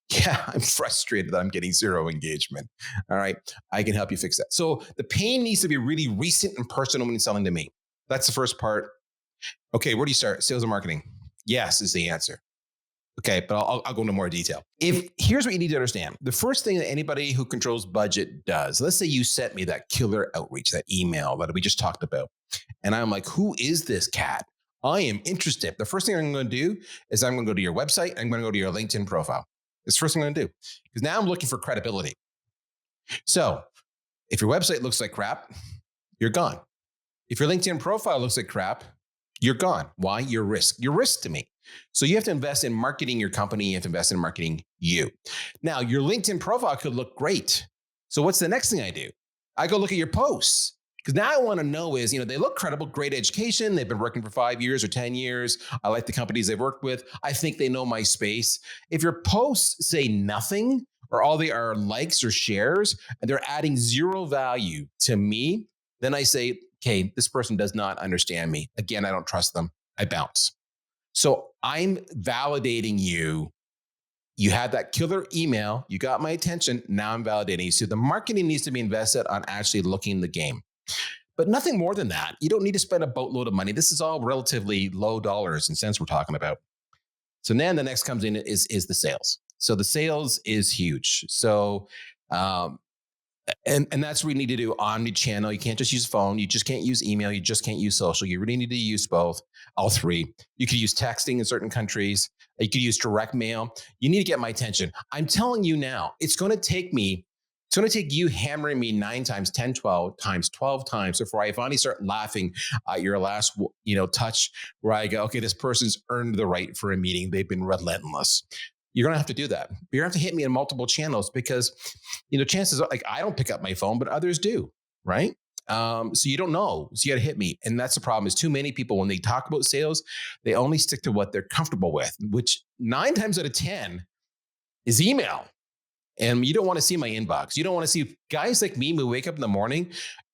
Yeah, I'm frustrated that I'm getting zero engagement. All right, I can help you fix that. So the pain needs to be really recent and personal when you're selling to me. That's the first part. Okay, where do you start? Sales and marketing. Yes is the answer. Okay, but I'll go into more detail. Here's what you need to understand. The first thing that anybody who controls budget does, let's say you sent me that killer outreach, that email that we just talked about. And I'm like, who is this cat? I am interested. The first thing I'm going to do is I'm going to go to your website. I'm going to go to your LinkedIn profile. It's the first thing I'm going to do because now I'm looking for credibility. So if your website looks like crap, you're gone. If your LinkedIn profile looks like crap, you're gone. Why? You're risk to me. So you have to invest in marketing your company. You have to invest in marketing you. Now, your LinkedIn profile could look great. So what's the next thing I do? I go look at your posts. Because now I want to know is, they look credible, great education. They've been working for 5 years or 10 years. I like the companies they've worked with. I think they know my space. If your posts say nothing or all they are likes or shares and they're adding zero value to me, then I say, okay, this person does not understand me. Again, I don't trust them. I bounce. So I'm validating you. You had that killer email. You got my attention. Now I'm validating you. So the marketing needs to be invested on actually looking the game. But nothing more than that. You don't need to spend a boatload of money. This is all relatively low dollars and cents we're talking about. So then the next comes in is the sales. So the sales is huge. So and that's what we need to do omni-channel. You can't just use phone. You just can't use email. You just can't use social. You really need to use both, all three. You could use texting in certain countries. You could use direct mail. You need to get my attention. I'm telling you now, it's going to take you hammering me 9 times, 10, 12 times, 12 times before I finally start laughing at your last, touch where I go, okay, this person's earned the right for a meeting. They've been relentless. You're going to have to do that. But you're going to have to hit me in multiple channels because, chances are like I don't pick up my phone, but others do. Right. So you don't know. So you got to hit me. And that's the problem is too many people, when they talk about sales, they only stick to what they're comfortable with, which 9 times out of 10 is email. And you don't want to see my inbox. You don't want to see guys like me who wake up in the morning.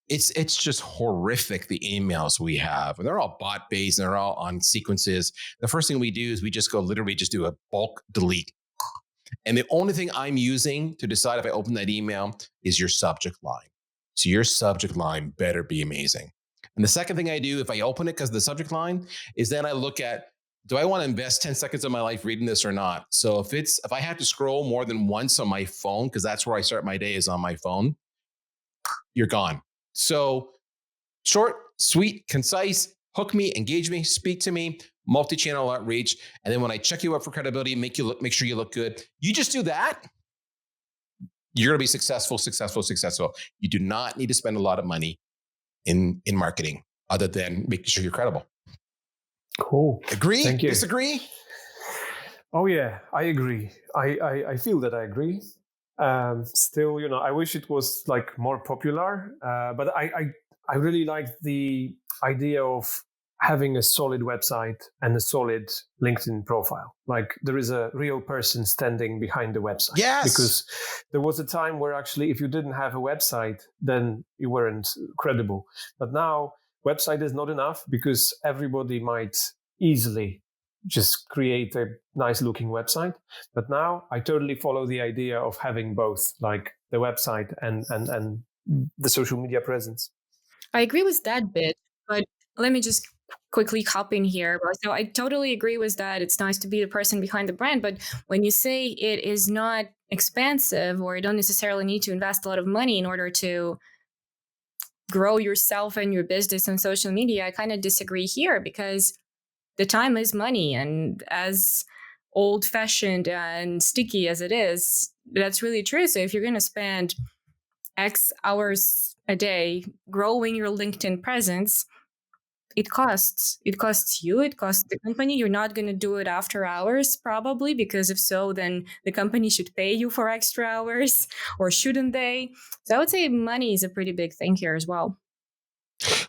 It's just horrific, the emails we have. And they're all bot based and they're all on sequences. The first thing we do is we just literally do a bulk delete. And the only thing I'm using to decide if I open that email is your subject line. So your subject line better be amazing. And the second thing I do if I open it because of the subject line is then I look at, do I want to invest 10 seconds of my life reading this or not? So if I have to scroll more than once on my phone, because that's where I start my day is on my phone, you're gone. So short, sweet, concise, hook me, engage me, speak to me, multi-channel outreach. And then when I check you up for credibility, make sure you look good. You just do that. You're going to be successful. You do not need to spend a lot of money in marketing, other than making sure you're credible. Cool. Agree? Thank you. Disagree? Oh yeah, I agree. I feel that I agree. Still, I wish it was like more popular, but I really like the idea of having a solid website and a solid LinkedIn profile. Like there is a real person standing behind the website. Yes. Because there was a time where actually if you didn't have a website, then you weren't credible. But now website is not enough because everybody might easily just create a nice looking website. But now I totally follow the idea of having both, like the website and the social media presence. I agree with that bit, but let me just quickly hop in here. So I totally agree with that. It's nice to be the person behind the brand, but when you say it is not expensive or you don't necessarily need to invest a lot of money in order to grow yourself and your business on social media, I kind of disagree here because the time is money. And as old fashioned and sticky as it is, that's really true. So if you're going to spend X hours a day growing your LinkedIn presence, it costs. It costs you, it costs the company. You're not going to do it after hours, probably, because if so, then the company should pay you for extra hours, or shouldn't they? So I would say money is a pretty big thing here as well.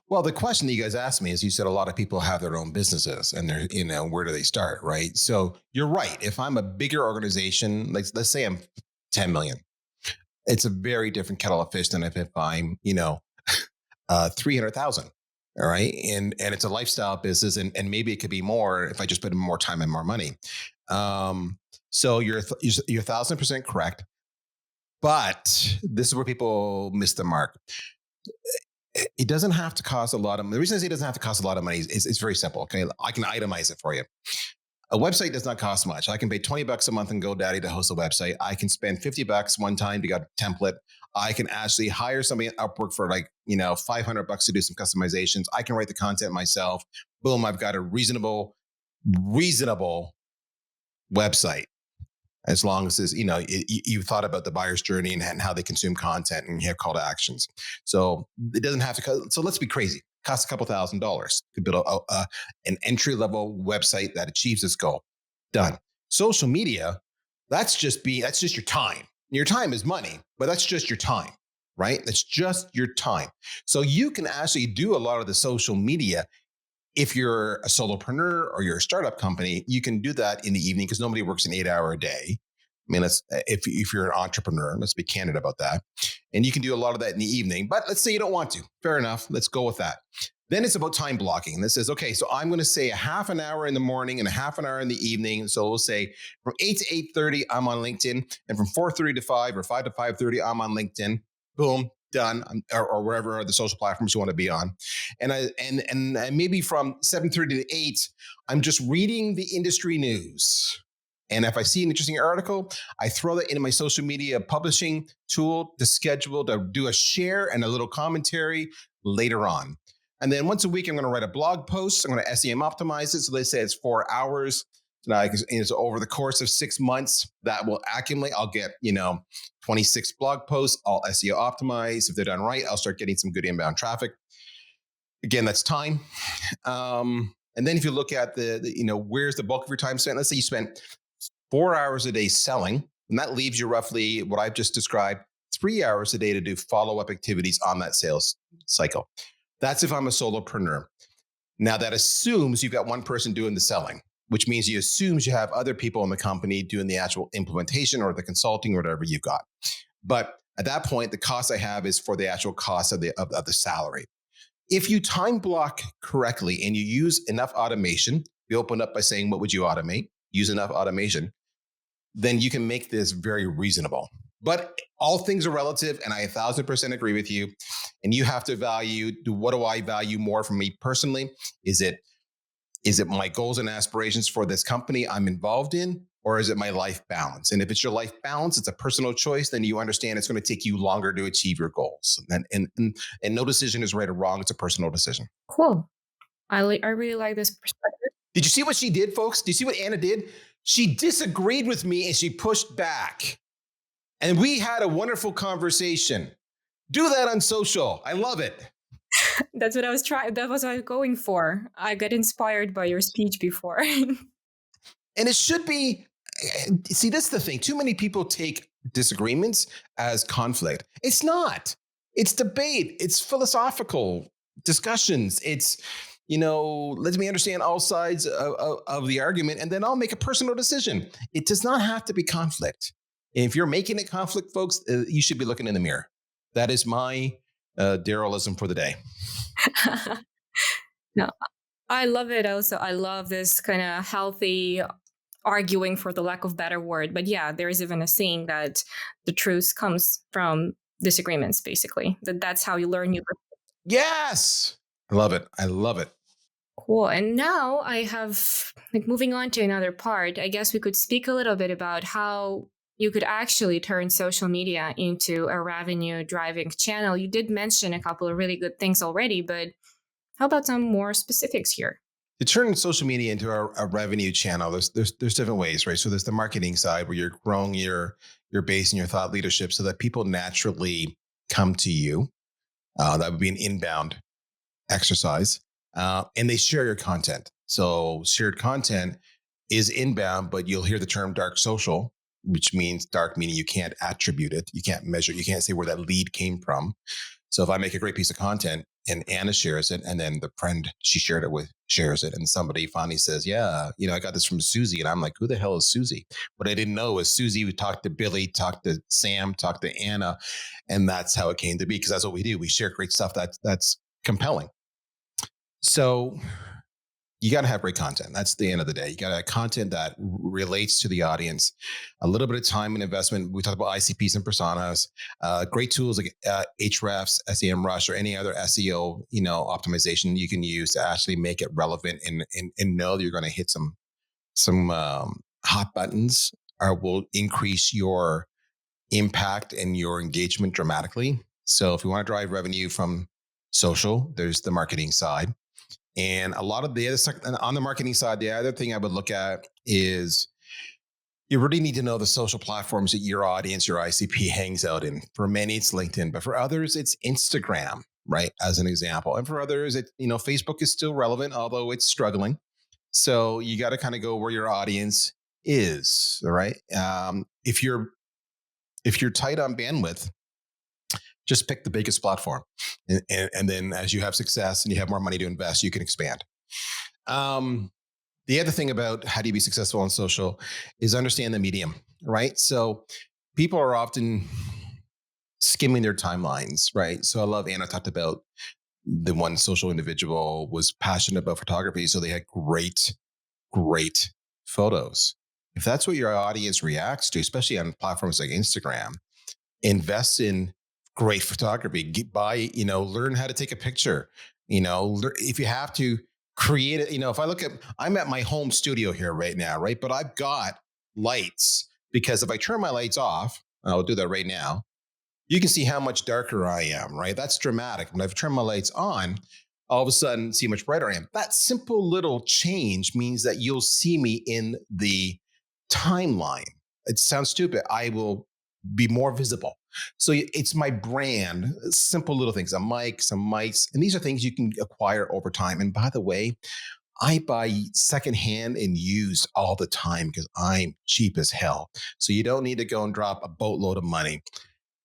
Well, the question that you guys asked me is, you said a lot of people have their own businesses and they're, where do they start, right? So you're right. If I'm a bigger organization, like let's say I'm 10 million, it's a very different kettle of fish than if I'm, 300,000. All right. And it's a lifestyle business, and maybe it could be more if I just put in more time and more money. So you're 1,000% correct. But this is where people miss the mark. It doesn't have to cost a lot of money. The reason I say it doesn't have to cost a lot of money is it's very simple. Okay. I can itemize it for you. A website does not cost much. I can pay $20 a month in GoDaddy to host a website. I can spend $50 one time to get a template. I can actually hire somebody at Upwork for $500 to do some customizations. I can write the content myself. Boom, I've got a reasonable website. As long as this, you thought about the buyer's journey and how they consume content, and you have call to actions. So it doesn't have to. So let's be crazy. Costs a couple $1,000 to build an entry level website that achieves this goal. Done. Social media, that's just your time. Your time is money, but that's just your time, right? That's just your time. So you can actually do a lot of the social media. If you're a solopreneur or you're a startup company, you can do that in the evening because nobody works an 8-hour day. I mean, if you're an entrepreneur, let's be candid about that. And you can do a lot of that in the evening. But let's say you don't want to. Fair enough. Let's go with that. Then it's about time blocking. This says, okay, so I'm going to say a half an hour in the morning and a half an hour in the evening. So we'll say from 8 to 8:30, I'm on LinkedIn. And from 4:30 to 5 or 5 to 5:30, I'm on LinkedIn. Boom. Done, or wherever the social platforms you want to be on, and maybe from 7:30 to 8, I'm just reading the industry news. And if I see an interesting article, I throw that into my social media publishing tool to schedule to do a share and a little commentary later on. And then once a week, I'm going to write a blog post. I'm going to SEM optimize it. So they say it's 4 hours. So now it's over the course of 6 months that will accumulate. I'll get, 26 blog posts, all SEO optimized. If they're done right, I'll start getting some good inbound traffic. Again, that's time. And then if you look at where's the bulk of your time spent? Let's say you spent 4 hours a day selling, and that leaves you roughly what I've just described, 3 hours a day to do follow-up activities on that sales cycle. That's if I'm a solopreneur. Now that assumes you've got one person doing the selling, which means you assumes you have other people in the company doing the actual implementation or the consulting or whatever you've got. But at that point, the cost I have is for the actual cost of the salary. If you time block correctly and you use enough automation, we open up by saying, what would you automate? Use enough automation, then you can make this very reasonable. But all things are relative, and I 1,000% agree with you. And you have to value, what do I value more from me personally? Is it my goals and aspirations for this company I'm involved in, or is it my life balance? And if it's your life balance, it's a personal choice, then you understand it's going to take you longer to achieve your goals. And no decision is right or wrong. It's a personal decision. Cool. I really like this perspective. Did you see what she did, folks? Do you see what Anna did? She disagreed with me and she pushed back. And we had a wonderful conversation. Do that on social. I love it. That's what I was trying. That was what I was going for. I got inspired by your speech before. And it should be, see, that's the thing. Too many people take disagreements as conflict. It's not. It's debate. It's philosophical discussions. It's, let me understand all sides of the argument, and then I'll make a personal decision. It does not have to be conflict. If you're making it conflict, folks, you should be looking in the mirror. That is my Daryllism for the day. No, I love it. Also, I love this kind of healthy arguing, for the lack of better word. But yeah, there is even a saying that the truth comes from disagreements. Basically, that's how you learn new. Yes. I love it. I love it. Cool. And now I have, like, moving on to another part. I guess we could speak a little bit about how you could actually turn social media into a revenue driving channel. You did mention a couple of really good things already, but how about some more specifics here? To turn social media into a revenue channel, there's different ways, right? So there's the marketing side where you're growing your base and your thought leadership so that people naturally come to you. That would be an inbound exercise, and they share your content. So shared content is inbound, but you'll hear the term dark social, which means dark meaning you can't attribute it, you can't measure, you can't say where that lead came from. So if I make a great piece of content and Anna shares it, and then the friend she shared it with shares it, and somebody finally says, "Yeah, I got this from Susie," and I'm like, "Who the hell is Susie?" What I didn't know was Susie would talk to Billy, talk to Sam, talk to Anna, and that's how it came to be. Because that's what we do. We share great stuff that's compelling. So you got to have great content. That's the end of the day. You got to have content that relates to the audience. A little bit of time and investment. We talked about ICPs and personas. Great tools like Ahrefs, SEMrush, or any other SEO optimization you can use to actually make it relevant and know that you're going to hit some hot buttons, or will increase your impact and your engagement dramatically. So if you want to drive revenue from social, there's the marketing side. And a lot of the other, on the marketing side, the other thing I would look at is you really need to know the social platforms that your audience, your ICP hangs out in. For many, it's LinkedIn, but for others, it's Instagram, right? As an example. And for others, Facebook is still relevant, although it's struggling. So you got to kind of go where your audience is, all right? If you're tight on bandwidth, just pick the biggest platform. And then as you have success and you have more money to invest, you can expand. The other thing about how do you be successful on social is understand the medium, right? So people are often skimming their timelines, right? So I love Anna talked about the one social individual was passionate about photography. So they had great photos. If that's what your audience reacts to, especially on platforms like Instagram, invest in great photography. Learn how to take a picture. If you have to create it. If I look at, I'm at my home studio here right now, right? But I've got lights, because if I turn my lights off, I'll do that right now, you can see how much darker I am, right? That's dramatic. When I've turned my lights on, all of a sudden see how much brighter I am. That simple little change means that you'll see me in the timeline. It sounds stupid. I will be more visible. So it's my brand, simple little things, a mic, some mics, and these are things you can acquire over time. And by the way, I buy secondhand and used all the time because I'm cheap as hell. So you don't need to go and drop a boatload of money.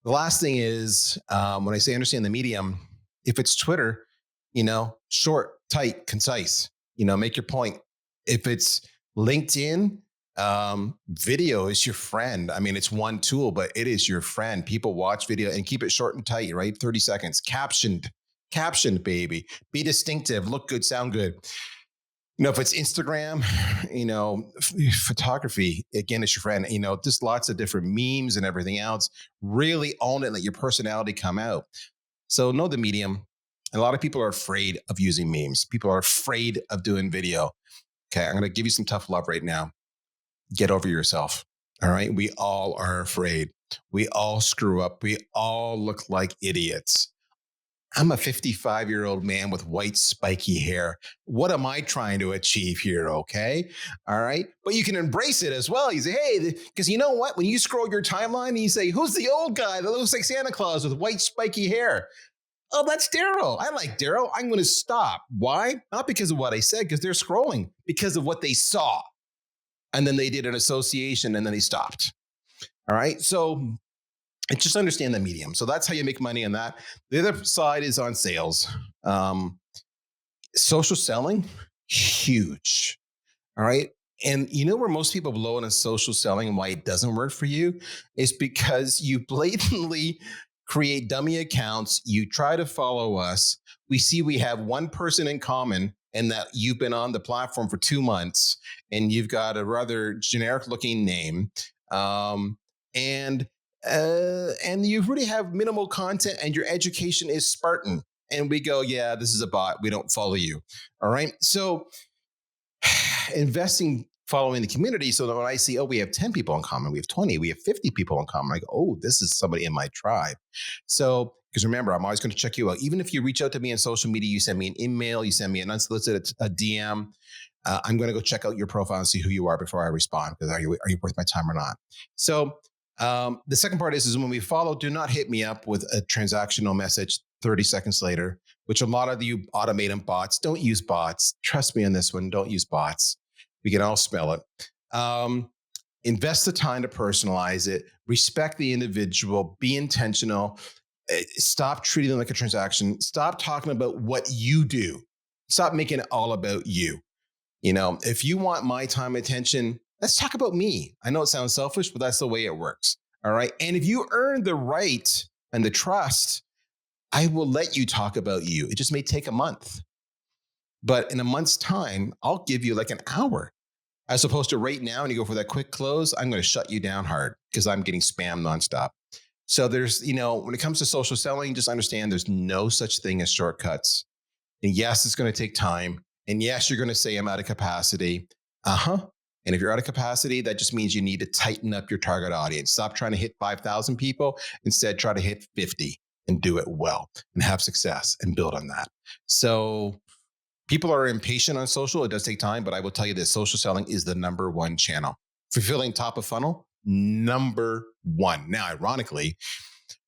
The last thing is when I say understand the medium, if it's Twitter, short, tight, concise, make your point. If it's LinkedIn, video is your friend. I mean, it's one tool, but it is your friend. People watch video, and keep it short and tight, right? 30 seconds, captioned, baby. Be distinctive, look good, sound good. If it's Instagram, photography, again, it's your friend, just lots of different memes and everything else. Really own it and let your personality come out. So know the medium. And a lot of people are afraid of using memes. People are afraid of doing video. Okay, I'm going to give you some tough love right now. Get over yourself. All right. We all are afraid. We all screw up. We all look like idiots. I'm a 55-year-old man with white spiky hair. What am I trying to achieve here? Okay. All right. But you can embrace it as well. You say, hey, because you know what? When you scroll your timeline and you say, who's the old guy that looks like Santa Claus with white spiky hair? Oh, that's Daryl. I like Daryl. I'm going to stop. Why? Not because of what I said, because they're scrolling, because of what they saw. And then they did an association and then they stopped. All right. So just understand the medium. So that's how you make money on that. The other side is on sales. Social selling, huge. All right. And you know where most people blow in a social selling and why it doesn't work for you is because you blatantly create dummy accounts. You try to follow us. We see we have one person in common and that you've been on the platform for 2 months and you've got a rather generic looking name. And and you really have minimal content and your education is Spartan. And we go, yeah, this is a bot. We don't follow you. All right. So investing following the community so that when I see, oh, we have 10 people in common, we have 20, we have 50 people in common, I go, oh, this is somebody in my tribe. So, because remember, I'm always going to check you out. Even if you reach out to me on social media, you send me an email, you send me an unsolicited a DM, I'm going to go check out your profile and see who you are before I respond. Because are you worth my time or not? So, the second part is when we follow, do not hit me up with a transactional message 30 seconds later, which a lot of you automated bots don't use bots. Trust me on this one. Don't use bots. We can all spell it. Invest the time to personalize it, respect the individual, be intentional, stop treating them like a transaction, stop talking about what you do, stop making it all about you. If you want my time and attention, let's talk about me. I know it sounds selfish, but that's the way it works. All right. And if you earn the right and the trust, I will let you talk about you. It just may take a month. But in a month's time, I'll give you like an hour. As opposed to right now, and you go for that quick close, I'm going to shut you down hard because I'm getting spammed nonstop. So there's, when it comes to social selling, just understand there's no such thing as shortcuts. And yes, it's going to take time. And yes, you're going to say I'm out of capacity. And if you're out of capacity, that just means you need to tighten up your target audience. Stop trying to hit 5,000 people. Instead, try to hit 50 and do it well and have success and build on that. So people are impatient on social. It does take time, but I will tell you this, social selling is the number one channel. Fulfilling top of funnel, number one. Now, ironically,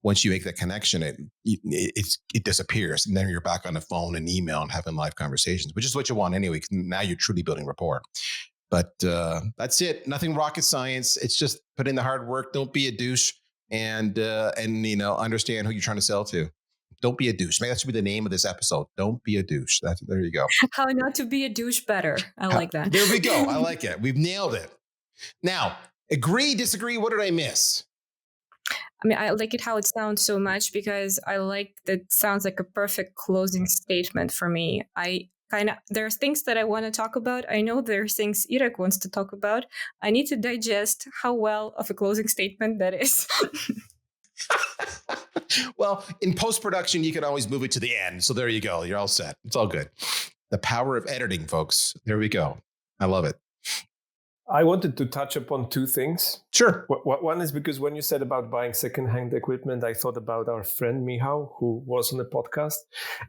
once you make that connection, it disappears. And then you're back on the phone and email and having live conversations, which is what you want anyway. Now you're truly building rapport. But that's it. Nothing rocket science. It's just put in the hard work. Don't be a douche, and understand who you're trying to sell to. Don't be a douche. Maybe that should be the name of this episode. Don't be a douche. There you go. How not to be a douche better. I like that. There we go. I like it. We've nailed it. Now, agree, disagree. What did I miss? I mean, I like it how it sounds so much because I like that sounds like a perfect closing statement for me. There's things that I want to talk about. I know there's things Irek wants to talk about. I need to digest how well of a closing statement that is. Well, in post-production, you can always move it to the end. So there you go. You're all set. It's all good. The power of editing, folks. There we go. I love it. I wanted to touch upon two things. Sure. One is because when you said about buying secondhand equipment, I thought about our friend Mihao, who was on the podcast,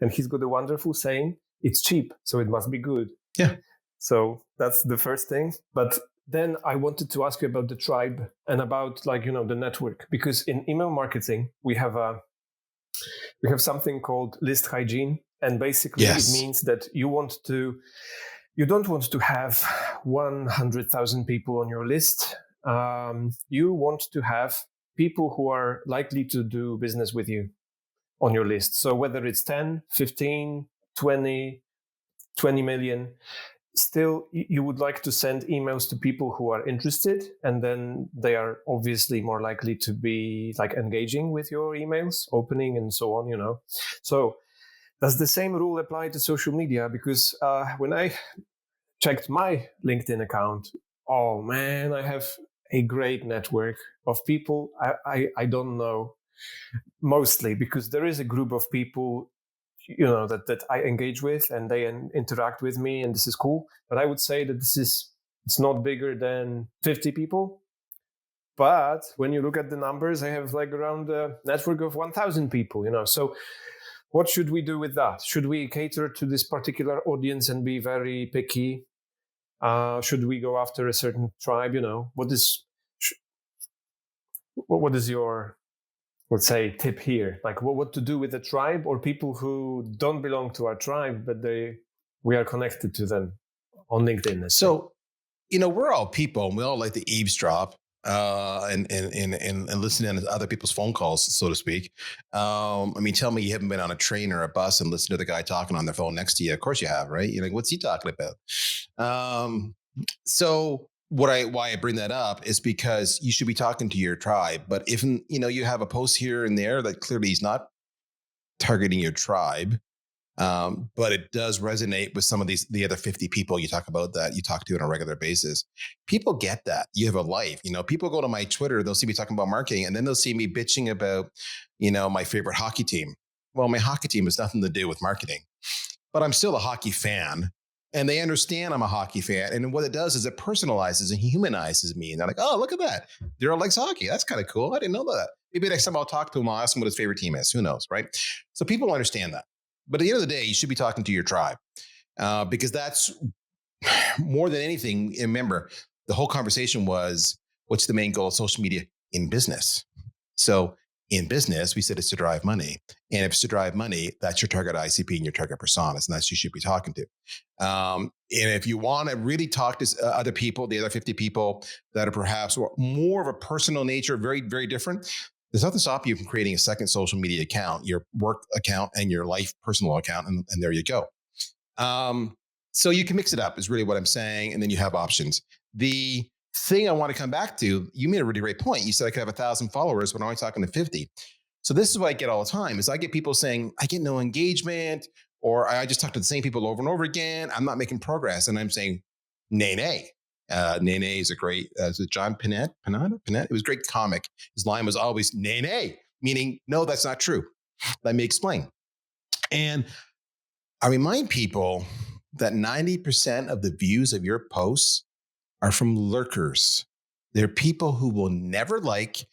and he's got a wonderful saying, it's cheap, so it must be good. Yeah. So that's the first thing. But then I wanted to ask you about the tribe and about the network, because in email marketing, we have something called list hygiene. And basically It means that you don't want to have 100,000 people on your list. You want to have people who are likely to do business with you on your list. So whether it's 10, 15, 20 million, still you would like to send emails to people who are interested, and then they are obviously more likely to be engaging with your emails, opening and so on, So does the same rule apply to social media? Because when I checked my LinkedIn account, oh man, I have a great network of people I don't know, mostly because there is a group of people that I engage with and they interact with me, and this is cool. But I would say that it's not bigger than 50 people. But when you look at the numbers, I have around a network of 1,000 people, So what should we do with that? Should we cater to this particular audience and be very picky? Should we go after a certain tribe? What is your let's say, tip here, like what to do with the tribe or people who don't belong to our tribe, but we are connected to them on LinkedIn. So, we're all people and we all like to eavesdrop and listen in to other people's phone calls, so to speak. Tell me you haven't been on a train or a bus and listened to the guy talking on their phone next to you. Of course you have, right? You're like, what's he talking about? So why I bring that up is because you should be talking to your tribe. But if you have a post here and there that clearly is not targeting your tribe, but it does resonate with some of the other 50 people you talk about that you talk to on a regular basis. People get that you have a life. People go to my Twitter, they'll see me talking about marketing, and then they'll see me bitching about, my favorite hockey team. Well, my hockey team has nothing to do with marketing, but I'm still a hockey fan. And they understand I'm a hockey fan. And what it does is it personalizes and humanizes me. And they're like, oh, look at that. Daryl likes hockey. That's kind of cool. I didn't know that. Maybe next time I'll talk to him, I'll ask him what his favorite team is. Who knows, right? So people understand that. But at the end of the day, you should be talking to your tribe because that's more than anything. Remember, the whole conversation was, what's the main goal of social media in business? So in business, we said it's to drive money. And if it's to drive money, that's your target ICP and your target personas, and that's who you should be talking to. And if you want to really talk to other people, the other 50 people that are perhaps more of a personal nature, very, very different, there's nothing stopping you from creating a second social media account, your work account and your life personal account, and there you go. So you can mix it up is really what I'm saying, and then you have options. The thing I want to come back to, you made a really great point. You said I could have 1,000 followers, but I'm only talking to 50. So this is what I get all the time is I get people saying, I get no engagement, or I just talk to the same people over and over again. I'm not making progress. And I'm saying, nay. Nay is a great, is it John Pinette? It was a great comic. His line was always nay, meaning, no, that's not true. Let me explain. And I remind people that 90% of the views of your posts are from lurkers. They're people who will never like,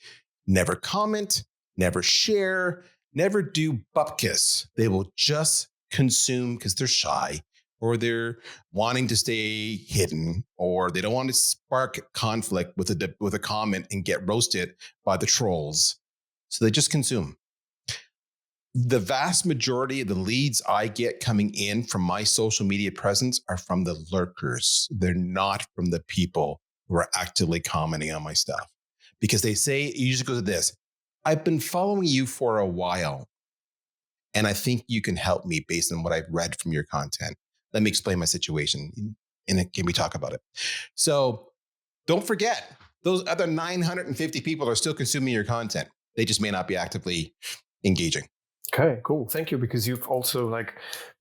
never comment, never share, never do bupkis. They will just consume because they're shy, or they're wanting to stay hidden, or they don't want to spark conflict with a comment and get roasted by the trolls. So they just consume. The vast majority of the leads I get coming in from my social media presence are from the lurkers. They're not from the people who are actively commenting on my stuff. Because they say, it usually goes to this, I've been following you for a while, and I think you can help me based on what I've read from your content. Let me explain my situation, and can we talk about it? So don't forget, those other 950 people are still consuming your content. They just may not be actively engaging. Okay, cool. Thank you, because you've also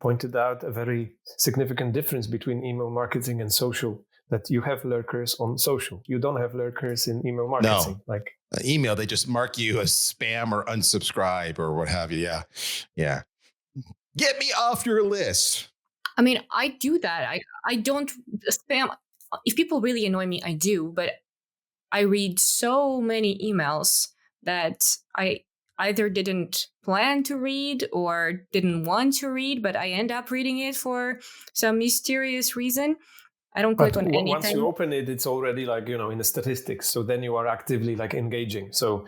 pointed out a very significant difference between email marketing and social, that you have lurkers on social. You don't have lurkers in email marketing. No. Email, they just mark you as spam or unsubscribe or what have you. Yeah. Get me off your list. I do that. I don't spam. If people really annoy me, I do, but I read so many emails that I either didn't plan to read or didn't want to read, but I end up reading it for some mysterious reason. I don't click on anything. Once you open it, it's already in the statistics. So then you are actively engaging. So,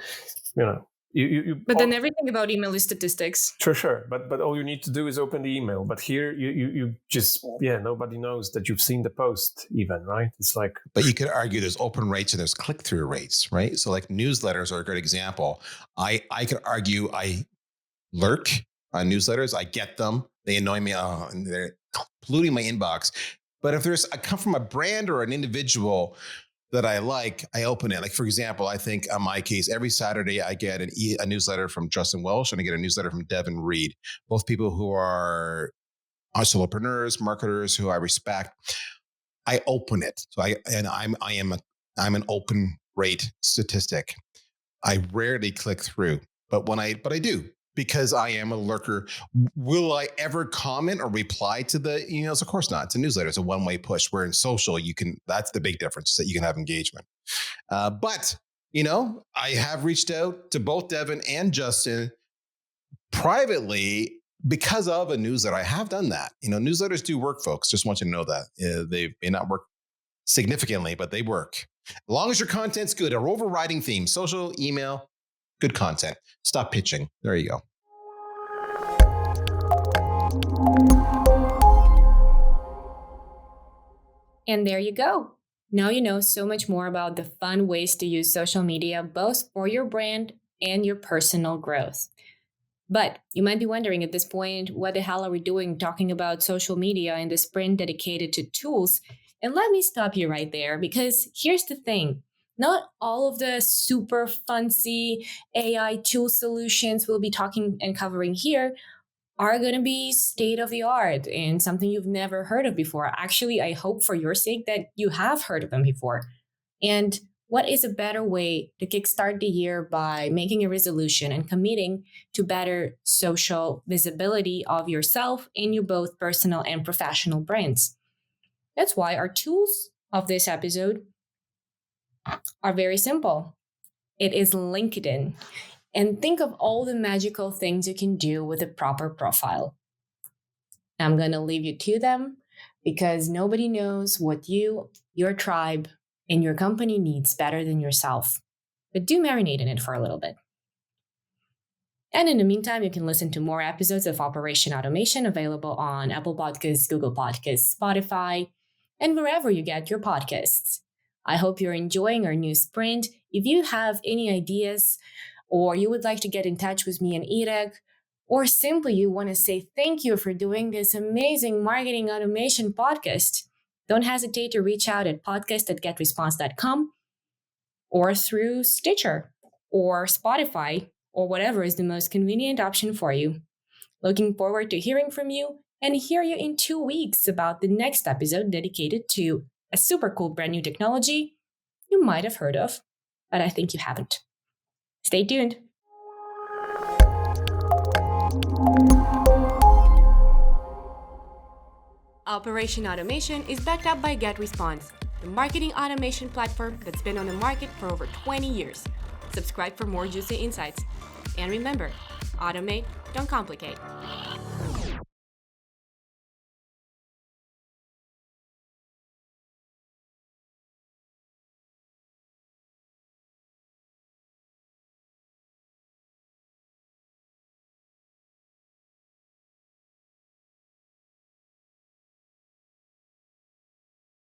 But then everything about email is statistics. Sure. But all you need to do is open the email. But here you just, nobody knows that you've seen the post even, right? It's But you could argue there's open rates and there's click-through rates, right? So newsletters are a great example. I could argue I lurk on newsletters. I get them. They annoy me. And they're polluting my inbox. But if I come from a brand or an individual that I like, I open it. For example, I think on my case, every Saturday I get a newsletter from Justin Welsh and I get a newsletter from Devin Reed, both people who are solopreneurs, marketers who I respect. I open it. So I'm an open rate statistic. I rarely click through, but I do, because I am a lurker. Will I ever comment or reply to the emails? Of course not. It's a newsletter. It's a one-way push. Where in social, that's the big difference, that you can have engagement. But I have reached out to both Devin and Justin privately because of a newsletter. I have done that. Newsletters do work, folks. Just want you to know that. They may not work significantly, but they work. As long as your content's good, our overriding theme, social, email, good content. Stop pitching. There you go. And there you go. Now you know so much more about the fun ways to use social media, both for your brand and your personal growth. But you might be wondering at this point, what the hell are we doing talking about social media in this sprint dedicated to tools? And let me stop you right there, because here's the thing. Not all of the super fancy AI tool solutions we'll be talking and covering here are going to be state of the art and something you've never heard of before. Actually, I hope for your sake that you have heard of them before. And what is a better way to kickstart the year by making a resolution and committing to better social visibility of yourself in your both personal and professional brands? That's why our tools of this episode are very simple. It is LinkedIn. And think of all the magical things you can do with a proper profile. I'm going to leave you to them because nobody knows what you, your tribe, and your company needs better than yourself. But do marinate in it for a little bit. And in the meantime, you can listen to more episodes of Operation Automation available on Apple Podcasts, Google Podcasts, Spotify, and wherever you get your podcasts. I hope you're enjoying our new sprint. If you have any ideas, or you would like to get in touch with me and Irek, or simply you want to say thank you for doing this amazing marketing automation podcast, don't hesitate to reach out at podcast@getresponse.com or through Stitcher or Spotify or whatever is the most convenient option for you. Looking forward to hearing from you and hear you in 2 weeks about the next episode dedicated to a super cool brand new technology you might have heard of, but I think you haven't. Stay tuned. Operation Automation is backed up by GetResponse, the marketing automation platform that's been on the market for over 20 years. Subscribe for more juicy insights. And remember, automate, don't complicate.